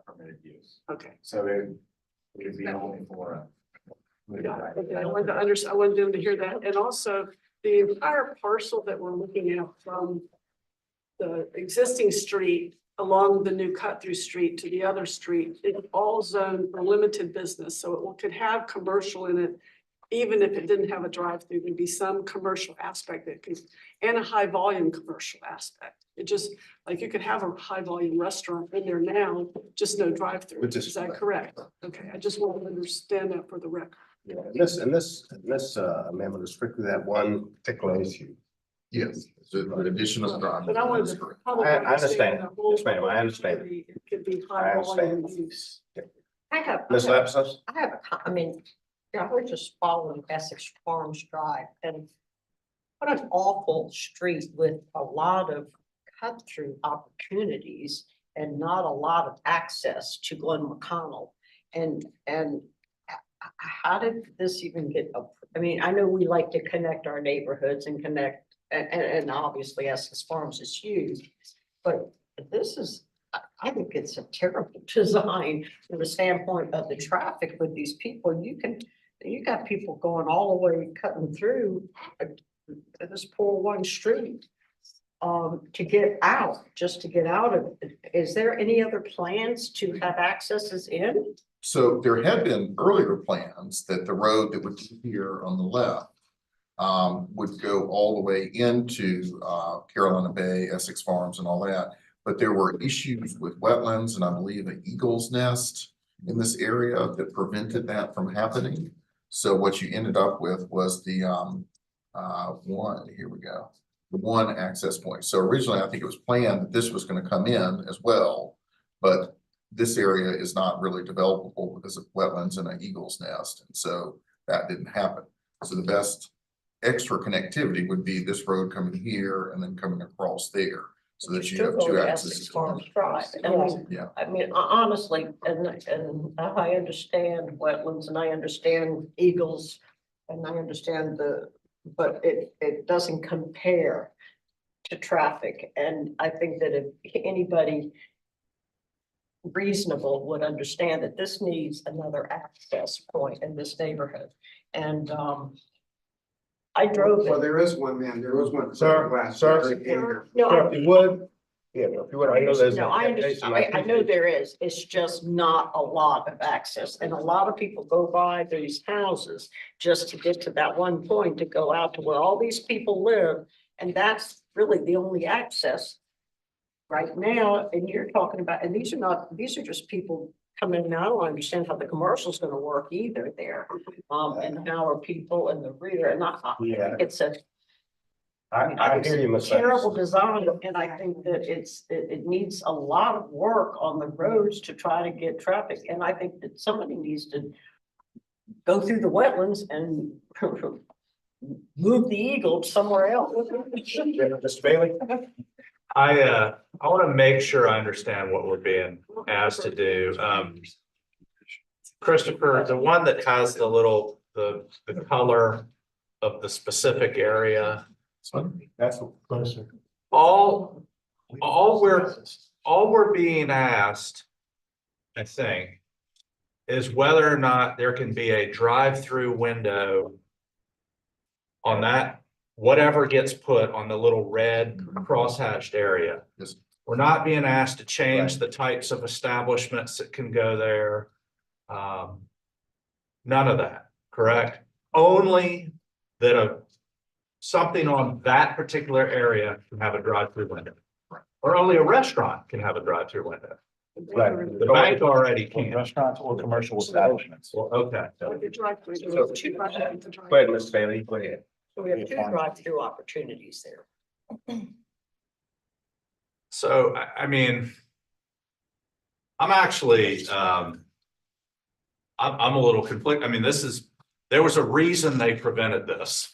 permitted use. okay. So it would be only for a. Yeah, okay, I wanted I wanted them to hear that. And also the entire parcel that we're looking at from the existing street along the new cut-through street to the other street, it's all zoned for limited business. So it could have commercial in it. Even if it didn't have a drive-through, there'd be some commercial aspect that could, and a high volume commercial aspect. It just, like you could have a high volume restaurant in there now, just no drive-through. Is that correct? Okay, I just want to understand that for the record. Yeah, and this amendment is strictly that one particular issue. Yes, so the addition of drive. But I wanted to. I understand. Yes, ma'am, I understand. It could be I high understand. volume use. I have. Ms. Lapsus? I have, I mean, Yeah, we're just following Essex Farms Drive, and what an awful street with a lot of cut-through opportunities and not a lot of access to Glen McConnell. And how did this even get up? I mean, I know we like to connect our neighborhoods and connect, and obviously Essex Farms is huge, but this is, I think it's a terrible design from the standpoint of the traffic with these people. You got people going all the way cutting through this poor one street to get out, just to get out of it. Is there any other plans to have accesses in? So there had been earlier plans that the road that would be here on the left would go all the way into Carolina Bay, Essex Farms and all that. But there were issues with wetlands and I believe an eagle's nest in this area that prevented that from happening. So what you ended up with was the one access point. So originally, I think it was planned that this was going to come in as well, but this area is not really developable because of wetlands and an eagle's nest. And so that didn't happen. So the best extra connectivity would be this road coming here and then coming across there so that you have two accesses. Farms Drive. Yeah. I mean, honestly, and I understand wetlands and I understand eagles and I understand but it doesn't compare to traffic. And I think that if anybody reasonable would understand that this needs another access point in this neighborhood. And I drove Well, it. there is one, man. There was one. Sir, No, if you would, yeah, if you would, I know there's. No, I understand. I know there is. It's just not a lot of access. And a lot of people go by these houses just to get to that one point to go out to where all these people live. And that's really the only access right now. And you're talking about, and these are just people coming in. I don't understand how the commercial's gonna work either there. And how are people in the rear and I think it's a. I hear you, Ms. Terrible design, and I think that it needs a lot of work on the roads to try to get traffic, and I think that somebody needs to go through the wetlands and move the eagle somewhere else. Mr. Bailey? I want to make sure I understand what we're being asked to do. Christopher, the one that has the color of the specific area. That's closer. All we're being asked, I think, is whether or not there can be a drive-through window on that, whatever gets put on the little red crosshatched area. Yes. We're not being asked to change the types of establishments that can go there. None of that, correct? Only that something on that particular area can have a drive-through window. Or only a restaurant can have a drive-through window. Right. The bank already can. Restaurants or commercial establishments. Well, okay. Go ahead, Mr. Bailey, go ahead. So we have two drive-through opportunities there. So, I mean, I'm actually, I'm a little conflicted. I mean, there was a reason they prevented this.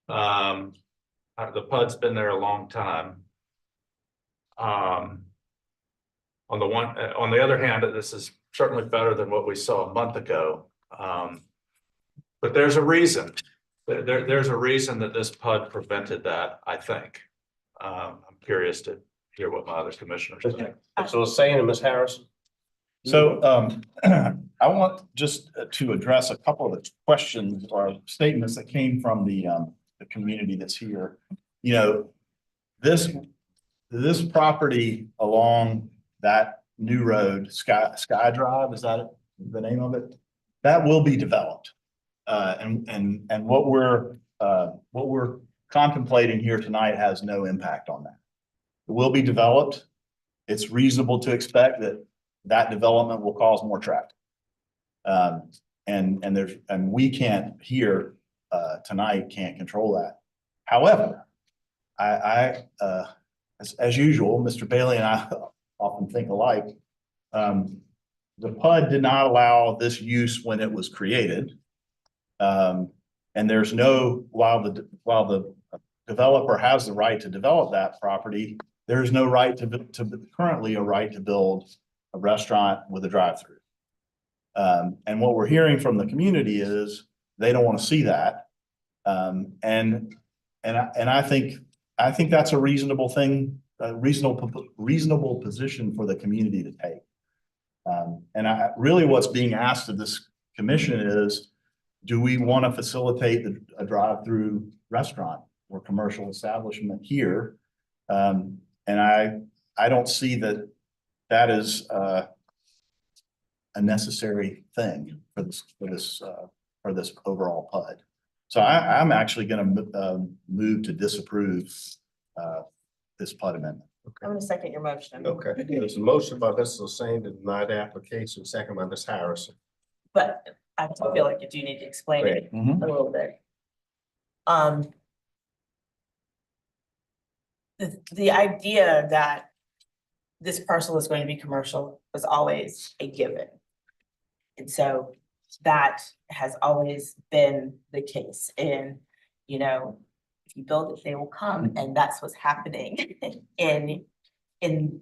The PUD's been there a long time. On the other hand, this is certainly better than what we saw a month ago. But there's a reason. There's a reason that this PUD prevented that, I think. I'm curious to hear what my other commissioners think. So saying to Ms. Harrison. So I want just to address a couple of the questions or statements that came from the community that's here. You know, this property along that new road, Sky Drive, is that the name of it? That will be developed. And what we're contemplating here tonight has no impact on that. It will be developed. It's reasonable to expect that development will cause more traffic. And we can't here tonight can't control that. However, as usual, Mr. Bailey and I often think alike. the PUD did not allow this use when it was created. And there's no, while the developer has the right to develop that property, there's no right to currently a right to build a restaurant with a drive-through. And what we're hearing from the community is they don't want to see that. And I think that's a reasonable thing, a reasonable position for the community to take. And really what's being asked of this commission is, do we want to facilitate a drive-through restaurant or commercial establishment here? And I don't see that is a necessary thing for this overall PUD. So I'm actually going to move to disapprove this PUD amendment. I'm gonna second your motion. Okay, there's a motion by Mrs. Hussein to deny the application, second by Ms. Harrison. But I do feel like you do need to explain it Mhm. a little bit. The idea that this parcel is going to be commercial was always a given. And so that has always been the case. And, you know, if you build it, they will come, and that's what's happening in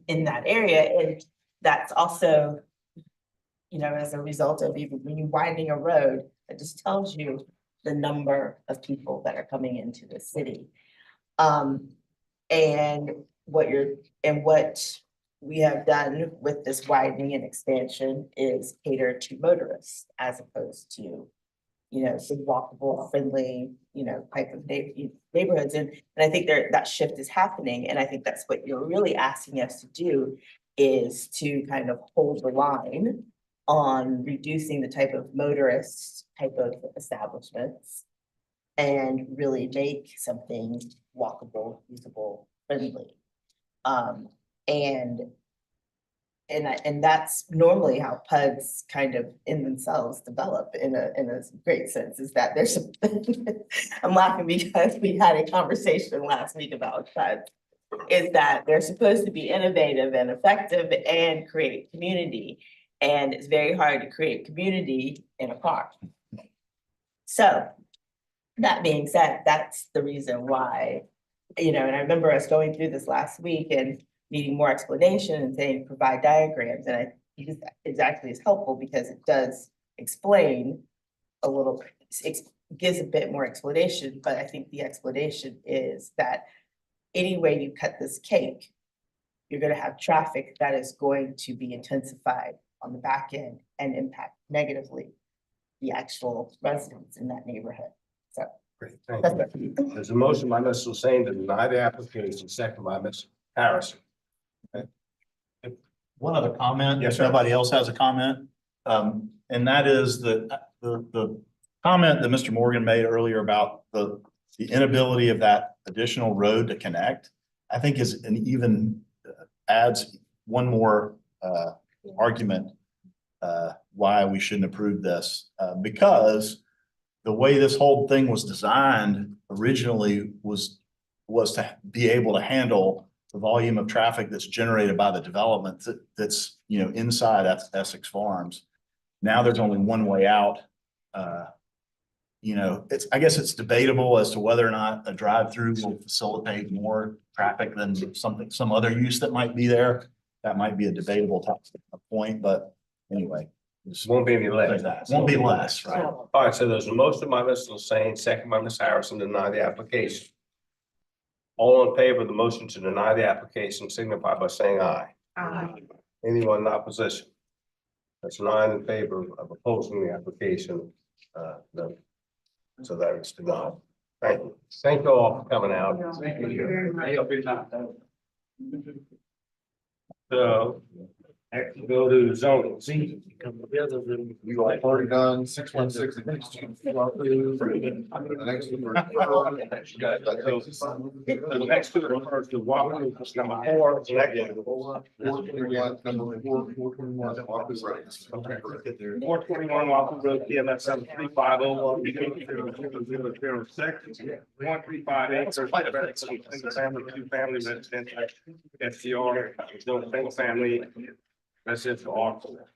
that area. And that's also, you know, as a result of even when you're widening a road, it just tells you the number of people that are coming into the city. And what we have done with this widening and expansion is cater to motorists as opposed to, you know, the walkable, friendly, you know, type of neighborhoods. And I think that shift is happening. And I think that's what you're really asking us to do, is to kind of hold the line on reducing the type of motorist type of establishments and really make something walkable, usable, friendly. And that's normally how PUDs kind of in themselves develop in a great sense, is that there's I'm laughing because we had a conversation last week about PUDs, is that they're supposed to be innovative and effective and create community. And it's very hard to create community in a park. So that being said, that's the reason why, you know, and I remember us going through this last week and needing more explanation and saying, provide diagrams. And I think it actually is helpful because it does explain a little, it gives a bit more explanation, but I think the explanation is that any way you cut this cake, you're gonna have traffic that is going to be intensified on the back end and impact negatively the actual residents in that neighborhood. So. Great, thank you. There's a motion by Mrs. Hussein to deny the application, second by Ms. Harrison. One other comment, Yes, if sir. nobody else has a comment, and that is that the comment that Mr. Morgan made earlier about the inability of that additional road to connect, I think is an even adds one more argument why we shouldn't approve this, because the way this whole thing was designed originally was to be able to handle the volume of traffic that's generated by the development that's, you know, inside Essex Farms. Now there's only one way out. You know, I guess it's debatable as to whether or not a drive-through will facilitate more traffic than some other use that might be there. That might be a debatable point, but anyway. Won't be any less. Won't be less, right? All right, so there's a motion by Mr. Hussein, second by Ms. Harrison, to deny the application. All in favor of the motion to deny the application signify by saying aye. Aye. Anyone in opposition? That's 9 in favor of opposing the application. No. So that is denied. Thank you. Thank you all for coming out. Thank you very much. So, next we go to zoning. See, come together, then. You all already done 616. The next two. The next two refer to Walker, number 4. The next one. 421, number 421, Walker's Road. Okay. 421 Walker Road, PMS 73501. 135 acres. Single family, 2 family residential. STR, no single family. residential R four.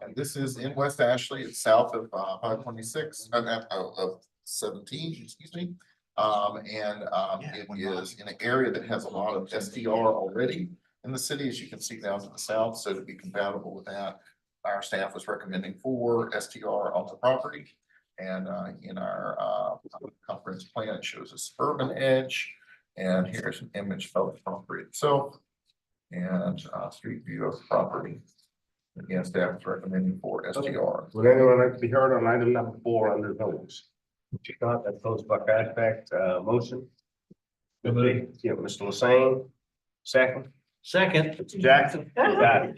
And this is in West Ashley. It's south of 526, of 17, excuse me. It is in an area that has a lot of SDR already in the city, as you can see down to the south. So to be compatible with that, our staff was recommending 4 STR on the property. And in our comprehensive plan, it shows a suburban edge. And here's an image of the property itself and street view of the property. Again, staff is recommending 4 STR. Would anyone like to be heard on item number 4 under those? If not, that goes by fact, motion. Yeah, Mr. Lassane, second. Second. Mr. Jackson. Got it.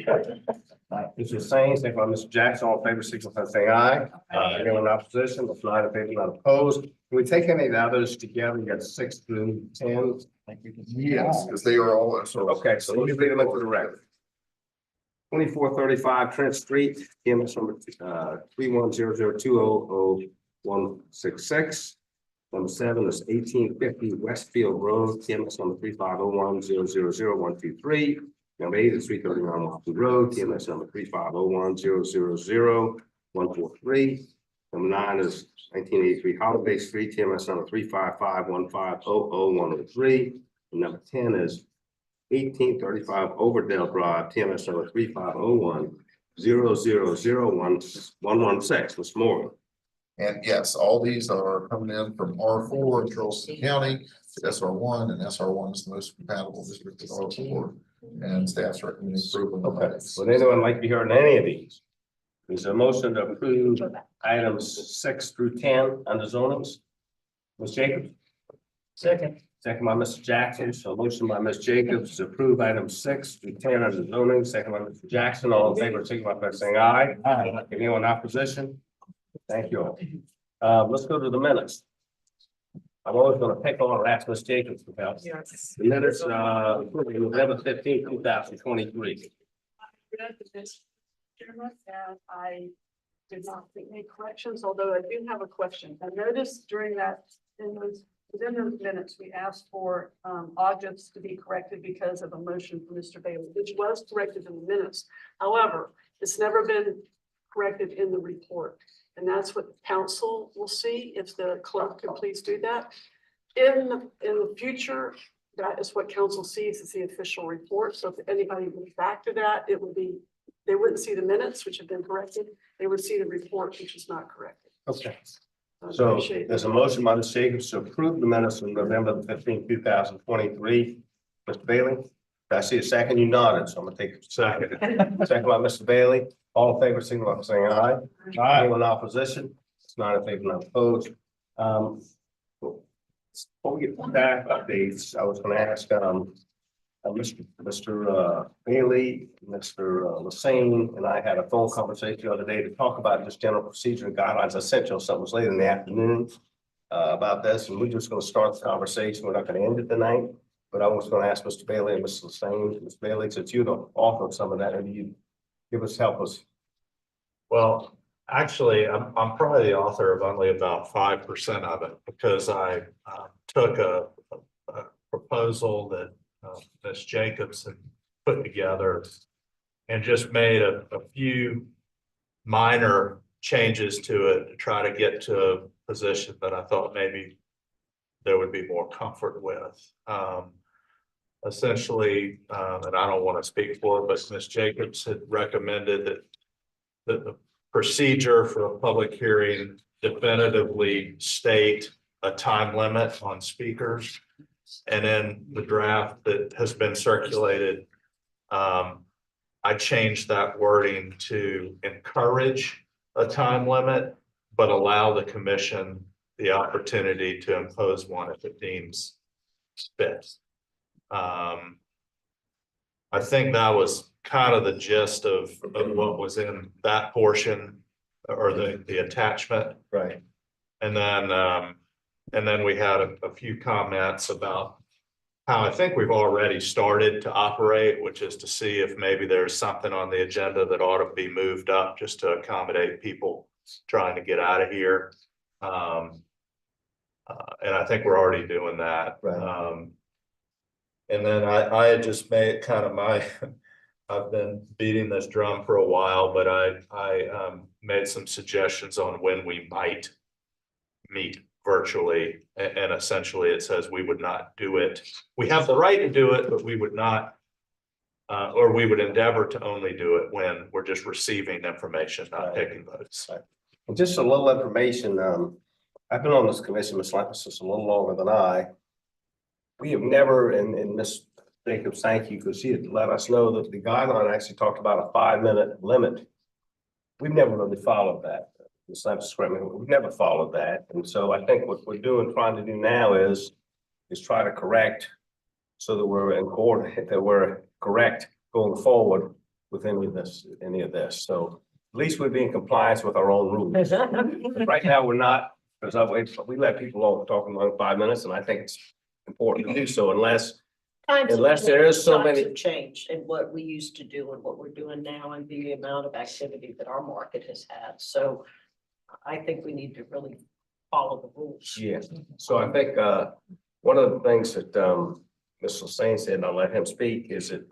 Mr. Lassane, second by Mr. Jackson, all in favor, signify by saying aye. Anyone in opposition, if not in favor, not opposed. Can we take any of the others together? You got 6 through 10. Yes, because they are all. Okay, so let me read them into the record. 2435 Trent Street, TMS number 31002000166. Number 7 is 1850 Westfield Road, TMS number 35010000123. Number 8 is 339 Washington Road, TMS number 35010000143. Number 9 is 1983 Holiday Street, TMS number 35515000103. And number 10 is 1835 Overdale Drive, TMS number 35010000116. Ms. Morgan. And yes, all these are coming in from R4 in Charleston County to SR1, and SR1 is the most compatible district with R4. And staff's recommending approval. Okay, would anyone like to be heard on any of these? Is there a motion to approve items 6 through 10 under zonings? Ms. Jacobs? Second. Second by Mr. Jackson, so motion by Ms. Jacobs to approve items 6 through 10 under zoning, second by Mr. Jackson, all in favor, signify by saying aye. Aye. Anyone in opposition? Thank you all. Let's go to the minutes. I'm always gonna pick on or ask Ms. Jacobs about the minutes, November 15th, 2023. Read this, Chairman, and I did not make any corrections, although I do have a question. I noticed during that, within those minutes, we asked for objects to be corrected because of a motion from Mr. Bailey, which was corrected in the minutes. However, it's never been corrected in the report. And that's what the council will see, if the clerk could please do that. In the future, that is what council sees as the official report. So if anybody went back to that, it would be, they wouldn't see the minutes, which have been corrected. They would see the report, which is not corrected. Okay. I So appreciate there's a that. motion by Ms. Jacobs to approve the minutes from November 15th, 2023. Mr. Bailey, did I see a second? You nodded, so I'm gonna take a second. Second by Mr. Bailey, all in favor, signify by saying aye. Anyone in opposition? It's not in favor, not opposed. Before we get to staff updates, I was gonna ask, Mr. Bailey, Mr. Lassane, and I had a phone conversation the other day to talk about just general procedure and guidelines. I sent you something, it was late in the afternoon about this, and we're just gonna start the conversation. We're not gonna end it tonight, but I was gonna ask Mr. Bailey and Mr. Lassane, Mr. Bailey, since you're the author of some of that, maybe you help us. Well, actually, I'm probably the author of only about 5% of it, because I took a proposal that Ms. Jacobs had put together and just made a few minor changes to it to try to get to a position that I thought maybe there would be more comfort with. Essentially, and I don't want to speak for her, but Ms. Jacobs had recommended that the procedure for a public hearing definitively state a time limit on speakers. And in the draft that has been circulated, I changed that wording to encourage a time limit, but allow the commission the opportunity to impose one if it deems fit. I think that was kind of the gist of what was in that portion or the attachment. Right. And then we had a few comments about how I think we've already started to operate, which is to see if maybe there's something on the agenda that ought to be moved up just to accommodate people trying to get out of here. And I think we're already doing that. Right. And then I had just made kind of my I've been beating this drum for a while, but I made some suggestions on when we might meet virtually. And essentially it says we would not do it. We have the right to do it, but we would not, or we would endeavor to only do it when we're just receiving information, not taking votes. And just a little information, I've been on this commission, Ms. Lapis, a little longer than I. We have never, and Ms. Jacobs, thank you, because she had let us know that the guideline actually talked about a 5-minute limit. We've never really followed that. Ms. Lapis, correct me, we've never followed that. And so I think what we're trying to do now is try to correct so that we're in coordinate, that we're correct going forward with any of this. So at least we'd be in compliance with our own rules. Right now, we're not, because we let people all talk in 5 minutes, and I think it's important to do so unless there is so many. Times have changed in what we used to do and what we're doing now and the amount of activity that our market has had. So I think we need to really follow the rules. Yeah, so I think one of the things that Mr. Hussein said, and I'll let him speak, is that,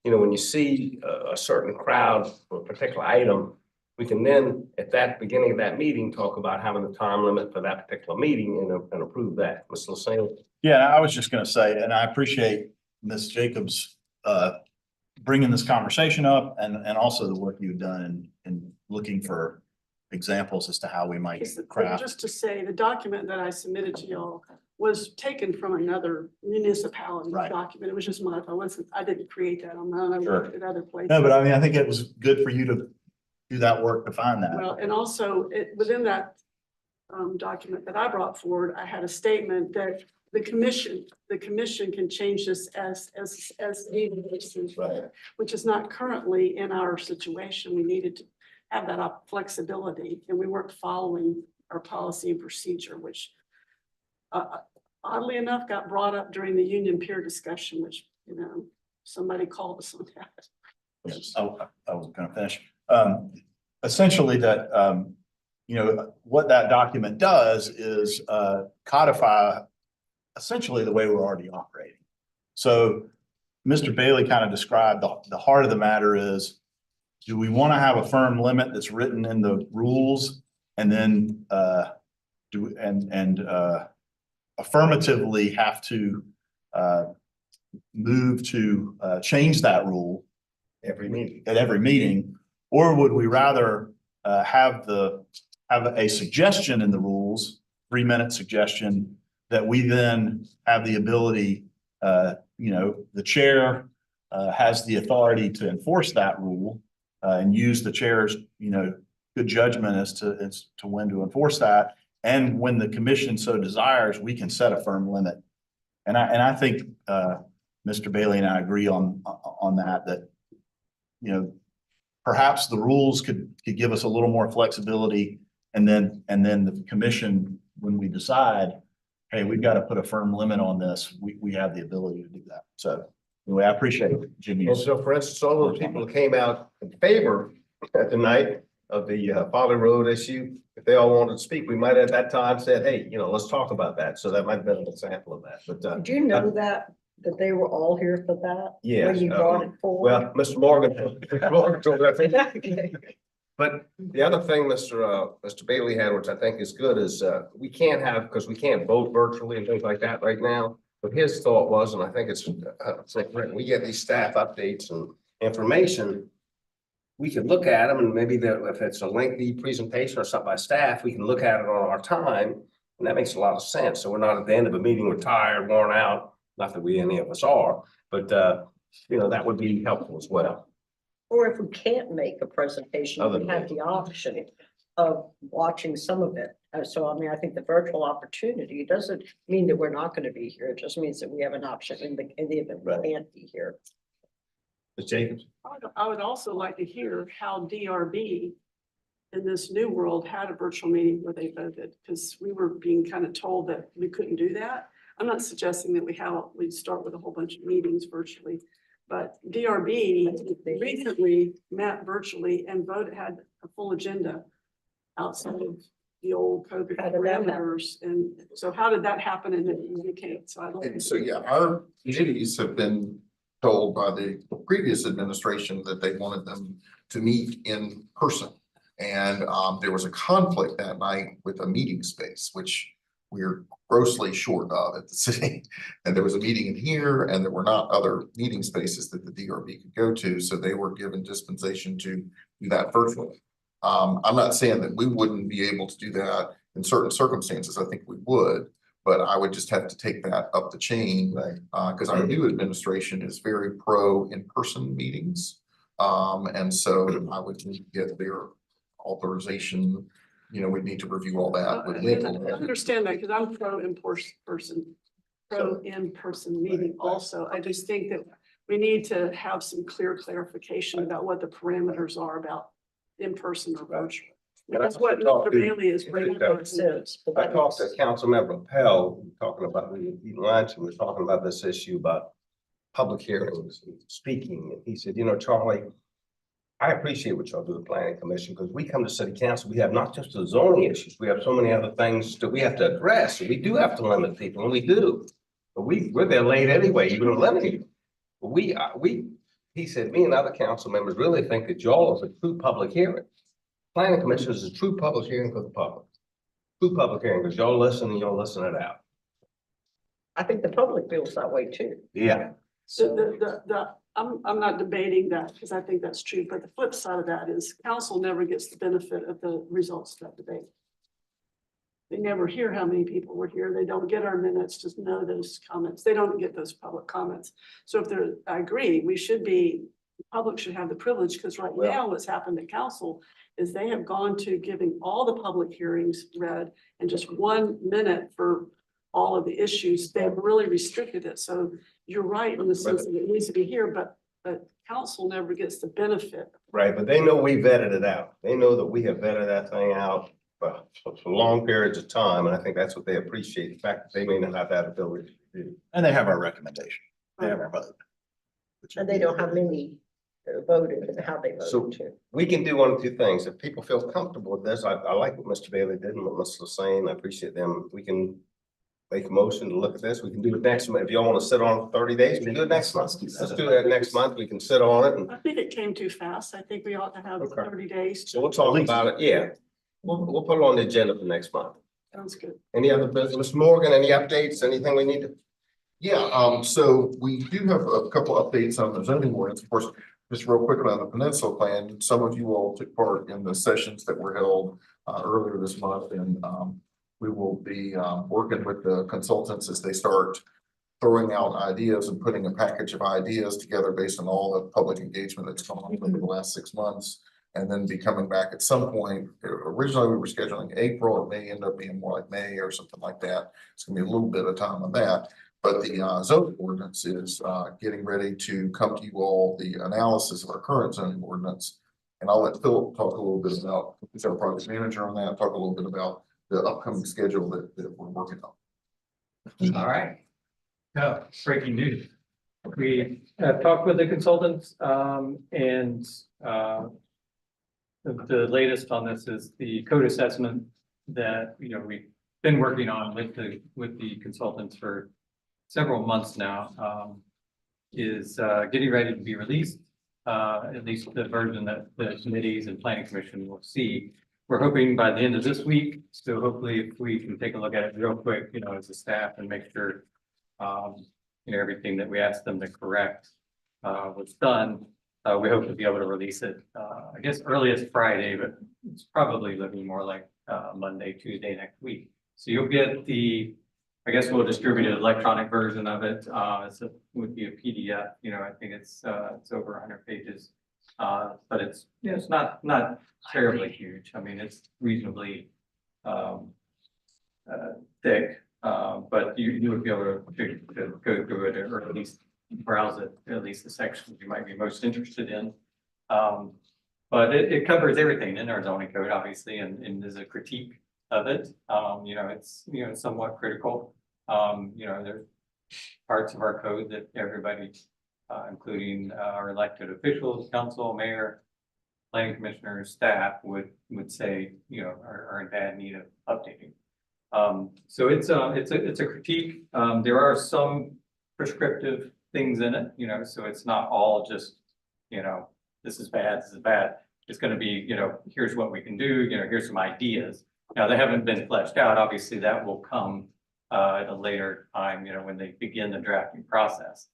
you know, when you see a certain crowd for a particular item, we can then, at that beginning of that meeting, talk about having the time limit for that particular meeting and approve that. Mr. Hussein? Yeah, I was just gonna say, and I appreciate Ms. Jacobs bringing this conversation up and also the work you've done in looking for examples as to how we might craft. Just to say, the document that I submitted to y'all was taken from another municipality document. It was just modified. I didn't create that on my own. I looked at other places. No, but I mean, I think it was good for you to do that work to find that. Well, and also within that document that I brought forward, I had a statement that the commission can change this as needed, which is not currently in our situation. We needed to have that flexibility, and we weren't following our policy and procedure, which oddly enough got brought up during the union peer discussion, which, you know, somebody called us on that. Yes, I was gonna finish. Essentially that, you know, what that document does is codify essentially the way we're already operating. So Mr. Bailey kind of described the heart of the matter is, do we want to have a firm limit that's written in the rules and then affirmatively have to move to change that rule at every meeting? Or would we rather have a suggestion in the rules, 3-minute suggestion, that we then have the ability, you know, the chair has the authority to enforce that rule and use the chair's, you know, good judgment as to when to enforce that. And when the commission so desires, we can set a firm limit. And I think Mr. Bailey and I agree on that, you know, perhaps the rules could give us a little more flexibility, and then the commission, when we decide, hey, we've got to put a firm limit on this, we have the ability to do that. So anyway, I appreciate Jimmy. And so, for instance, all of the people who came out in favor tonight of the Folly Road issue, if they all wanted to speak, we might at that time said, hey, you know, let's talk about that. So that might have been an example of that. But Do you know that they were all here for that? yes, When you brought it forward? well, Mr. Morgan told that thing. Okay. But the other thing Mr. Bailey had, which I think is good, is we can't have, because we can't vote virtually and things like that right now. But his thought was, and I think it's like, we get these staff updates and information, we can look at them, and maybe if it's a lengthy presentation or something by staff, we can look at it on our time, and that makes a lot of sense. So we're not at the end of a meeting, we're tired, worn out, not that any of us are, but you know, that would be helpful as well. Or if we can't make a presentation, we have the option of watching some of it. So, I mean, I think the virtual opportunity doesn't mean that we're not going to be here. It just means that we have an option in the event we can't be here. Ms. Jacobs? I would also like to hear how DRB in this new world had a virtual meeting where they voted, because we were being kind of told that we couldn't do that. I'm not suggesting that we start with a whole bunch of meetings virtually, but DRB recently met virtually and had a full agenda outside of the old COVID parameters. And so how did that happen in the UK? So I'd like to So yeah, our committees have been told by the previous administration that they wanted them to meet in person. And there was a conflict that night with a meeting space, which we're grossly short of at the city. And there was a meeting in here, and there were not other meeting spaces that the DRB could go to, so they were given dispensation to do that virtually. I'm not saying that we wouldn't be able to do that in certain circumstances. I think we would, but I would just have to take that up the chain, because our new administration is very pro in-person meetings. And so I would need to get their authorization. You know, we'd need to review all that with I legal. understand that, because I'm pro in-person meeting also. I just think that we need to have some clear clarification about what the parameters are about in-person or virtual. That's what Mr. Bailey is bringing up. I talked to Councilmember Pell, talking about, he lied to me, talking about this issue about public hearings and speaking. And he said, you know, Charlie, I appreciate what y'all do with planning commission, because we come to city council, we have not just the zoning issues, we have so many other things that we have to address. And we do have to limit people, and we do. But we're there late anyway, even limiting. But he said, me and other council members really think that y'all is a true public hearing. Planning commission is a true public hearing for the public. True public hearing, because y'all listen and y'all listen it out. I think the public feels that way too. Yeah. So I'm not debating that, because I think that's true, but the flip side of that is council never gets the benefit of the results of that debate. They never hear how many people were here. They don't get our minutes to know those comments. They don't get those public comments. So I agree, the public should have the privilege, because right now what's happened at council is they have gone to giving all the public hearings read and just 1 minute for all of the issues. They've really restricted it. So you're right in the sense that it needs to be here, but council never gets the benefit. Right, but they know we vetted it out. They know that we have vetted that thing out for long periods of time, and I think that's what they appreciate, the fact that they may not have that ability to do. And they have our recommendation. They have our vote. And they know how many voted and how they So voted too. we can do one of two things. If people feel comfortable with this, I like what Mr. Bailey did and what Mr. Lassane, I appreciate them. We can make a motion to look at this. We can do it next month. If y'all want to sit on it for 30 days, we can do it next month. Let's do that next month. We can sit on it. And I think it came too fast. I think we ought to have 30 days. so we'll talk about it. Yeah. We'll put it on the agenda for next month. Sounds good. Any other business? Mr. Morgan, any updates? Anything we need to? Yeah, so we do have a couple updates on the zoning ordinance. Of course, just real quick on the peninsula plan, some of you all took part in the sessions that were held earlier this month, and we will be working with the consultants as they start throwing out ideas and putting a package of ideas together based on all the public engagement that's gone on over the last 6 months, and then be coming back at some point. Originally, we were scheduling April. It may end up being more like May or something like that. It's gonna be a little bit of time on that. But the zoning ordinance is getting ready to come to you all, the analysis of our current zoning ordinance. And I'll let Philip talk a little bit about, he's our project manager on that, talk a little bit about the upcoming schedule that we're working on. All right. Breaking news. We talked with the consultants and the latest on this is the code assessment that, we've been working on with the consultants for several months now, is getting ready to be released, at least the version that the committees and planning commission will see. We're hoping by the end of this week, so hopefully if we can take a look at it real quick, as a staff and make sure, everything that we asked them to correct was done. We hope to be able to release it, I guess earliest Friday, but it's probably looking more like Monday, Tuesday next week. So you'll get I guess we'll distribute an electronic version of it. Would be a PDF. I think it's over 100 pages, but it's it's not terribly huge. I mean, it's reasonably thick, but you would be able to go through it, or at least browse it, at least the sections you might be most interested in. But it covers everything in our zoning code, obviously, and there's a critique of it. It's somewhat critical. There's parts of our code that everybody, including our elected officials, council, mayor, planning commissioners, staff would say, are in bad need of updating. So it's a critique. There are some prescriptive things in it, so it's not all just, this is bad, this is bad. It's gonna be, here's what we can do, here's some ideas. Now, they haven't been fleshed out. Obviously, that will come at a later time, when they begin the drafting process.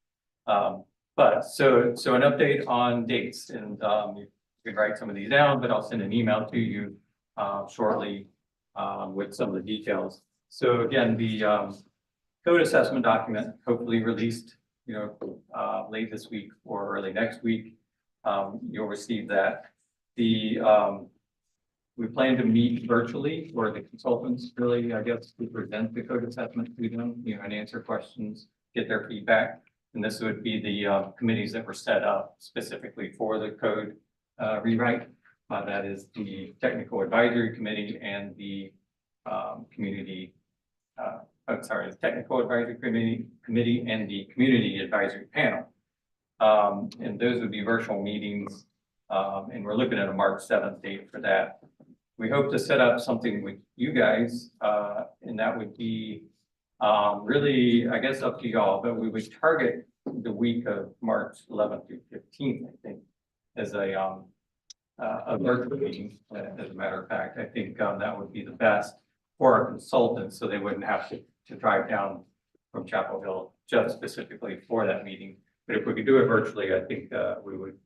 But so an update on dates, and you can write some of these down, but I'll send an email to you shortly with some of the details. So again, the code assessment document, hopefully released, late this week or early next week. You'll receive that. We plan to meet virtually, or the consultants really, I guess, to present the code assessment to them, and answer questions, get their feedback. And this would be the committees that were set up specifically for the code rewrite. That is the Technical Advisory Committee and the the Technical Advisory Committee and the Community Advisory Panel. And those would be virtual meetings. And we're looking at a March 7th date for that. We hope to set up something with you guys, and that would be really, I guess, up to y'all, but we would target the week of March 11th through 15th, I think, as a virtual meeting. As a matter of fact, I think that would be the best for our consultants, so they wouldn't have to drive down from Chapel Hill just specifically for that meeting. But if we could do it virtually, I think we would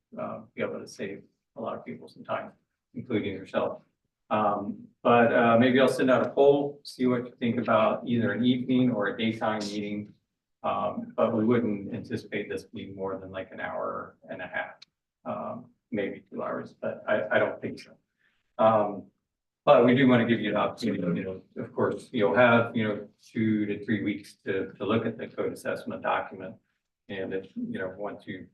be able to save a lot of people some time, including yourself. But maybe I'll send out a poll, see what you think about either an evening or a daytime meeting. But we wouldn't anticipate this being more than like an hour and a half, maybe 2 hours, but I don't think so. But we do want to give you an opportunity, of course, you'll have, 2 to 3 weeks to look at the code assessment document. And if, want to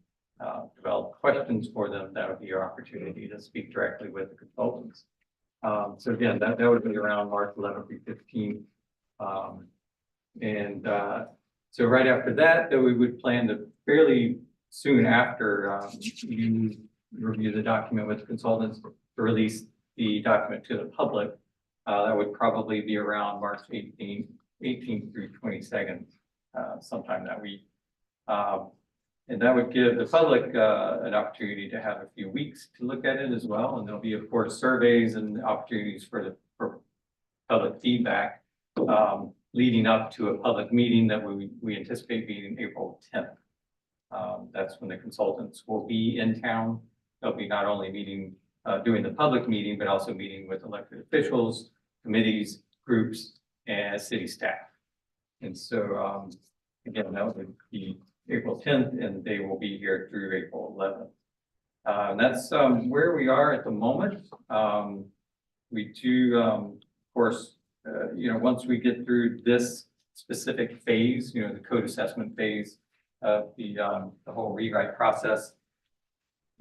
develop questions for them, that would be your opportunity to speak directly with the consultants. So again, that would be around March 11th through 15th. So right after that, though, we would plan to fairly soon after you review the document with the consultants to release the document to the public. That would probably be around March 18th through 22nd, sometime that week. And that would give the public an opportunity to have a few weeks to look at it as well. And there'll be, of course, surveys and opportunities for public feedback leading up to a public meeting that we anticipate being April 10th. That's when the consultants will be in town. They'll be not only meeting, doing the public meeting, but also meeting with elected officials, committees, groups, and city staff. And so, again, that would be April 10th, and they will be here through April 11th. And that's where we are at the moment. We do, of course, once we get through this specific phase, the code assessment phase of the whole rewrite process,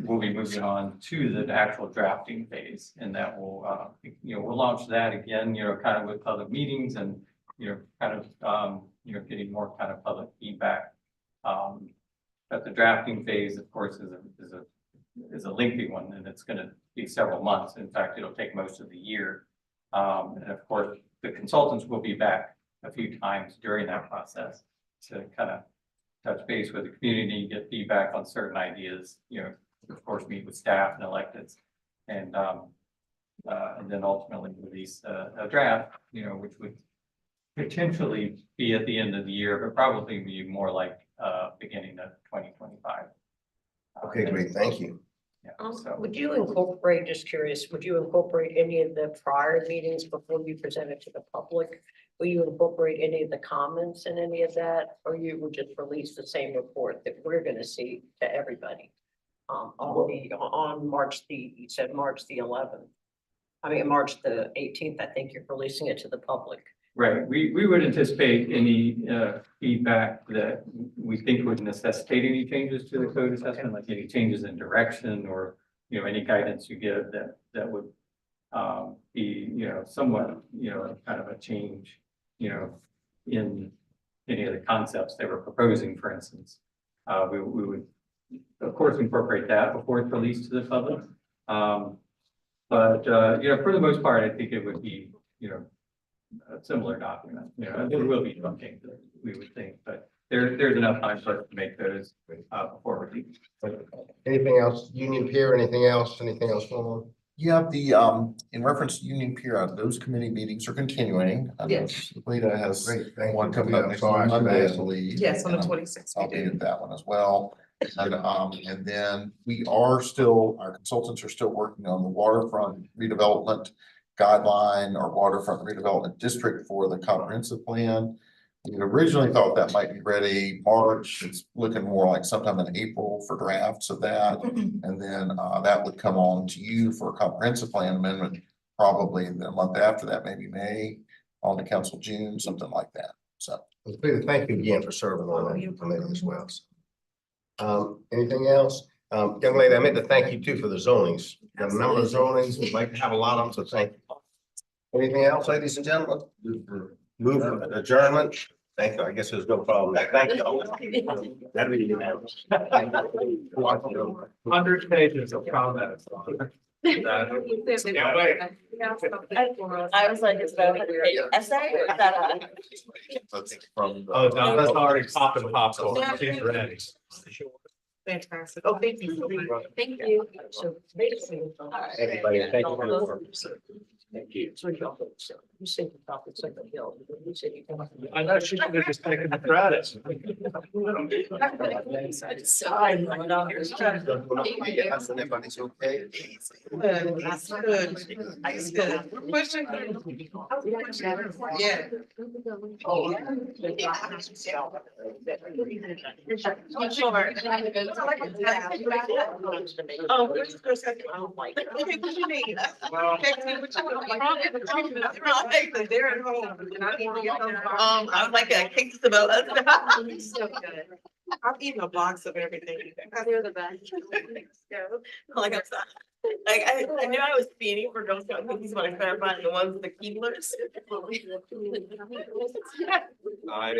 we'll be moving on to the actual drafting phase, and that will, we'll launch that again, kind of with public meetings and, kind of, getting more kind of public feedback. But the drafting phase, of course, is a lengthy one, and it's going to be several months. In fact, it'll take most of the year. And of course, the consultants will be back a few times during that process to kind of touch base with the community, get feedback on certain ideas, of course, meet with staff and electeds, and then ultimately release a draft, which would potentially be at the end of the year, but probably be more like beginning of 2025. Okay, great, thank you. Yeah, so Would you incorporate, just curious, would you incorporate any of the prior meetings before you present it to the public? Will you incorporate any of the comments in any of that, or you would just release the same report that we're gonna see to everybody? On March you said March the 11th. I mean, March the 18th, I think you're releasing it to the public. right, we would anticipate any feedback that we think would necessitate any changes to the code assessment, like any changes in direction or, any guidance you give that would be, somewhat, kind of a change, in any of the concepts they were proposing, for instance. We would, of course, incorporate that before it's released to the public. But for the most part, I think it would be, a similar document. There will be some changes, we would think, but there's enough time for us to make those, before we. Anything else? Union Pier, anything else going on? Yeah, in reference to Union Pier, those committee meetings are continuing. I know Yes. Lita has Great, thank you. one coming up next Sorry, I should Monday, I ask. believe. Yes, on the and 26th. I'll be at that one as well. And then our consultants are still working on the waterfront redevelopment guideline or waterfront redevelopment district for the comprehensive plan. We originally thought that might be ready March. It's looking more like sometime in April for drafts of that. And then that would come on to you for a comprehensive plan amendment, probably the month after that, maybe May, on the council June, something like that. So. Peter, thank you again for serving on that committee as well. Anything else? Young lady, I meant to thank you too for the zonings. Got a number of zonings. We'd like to have a lot of them, so thank you. Anything else, ladies and gentlemen? Move for adjournment. Thank you. I guess there's no problem. Thank you. That'd be unanimous. 100 pages of comments. I was like, is that an essay or is that From Oh, no, that's already popping popcorn. She's ready. Fantastic. Oh, thank you. Thank you. So basically. Everybody, thank you for the work. Thank you. So you said you thought it's like a hill. You said you come up. I know she could have just taken the credit. Everybody's okay. That's good. That's good. We're pushing. Yeah. Oh. Sure. Oh, we're just gonna say, oh, like, okay, what you need? Text me what you want. They're at home. And I need to get those. I would like a cake to the. So good. I'm eating a box of everything. You're the best. Like I'm sorry. Like I knew I was feeding for Girl Scout cookies when I clarified the ones with the Keeblers. I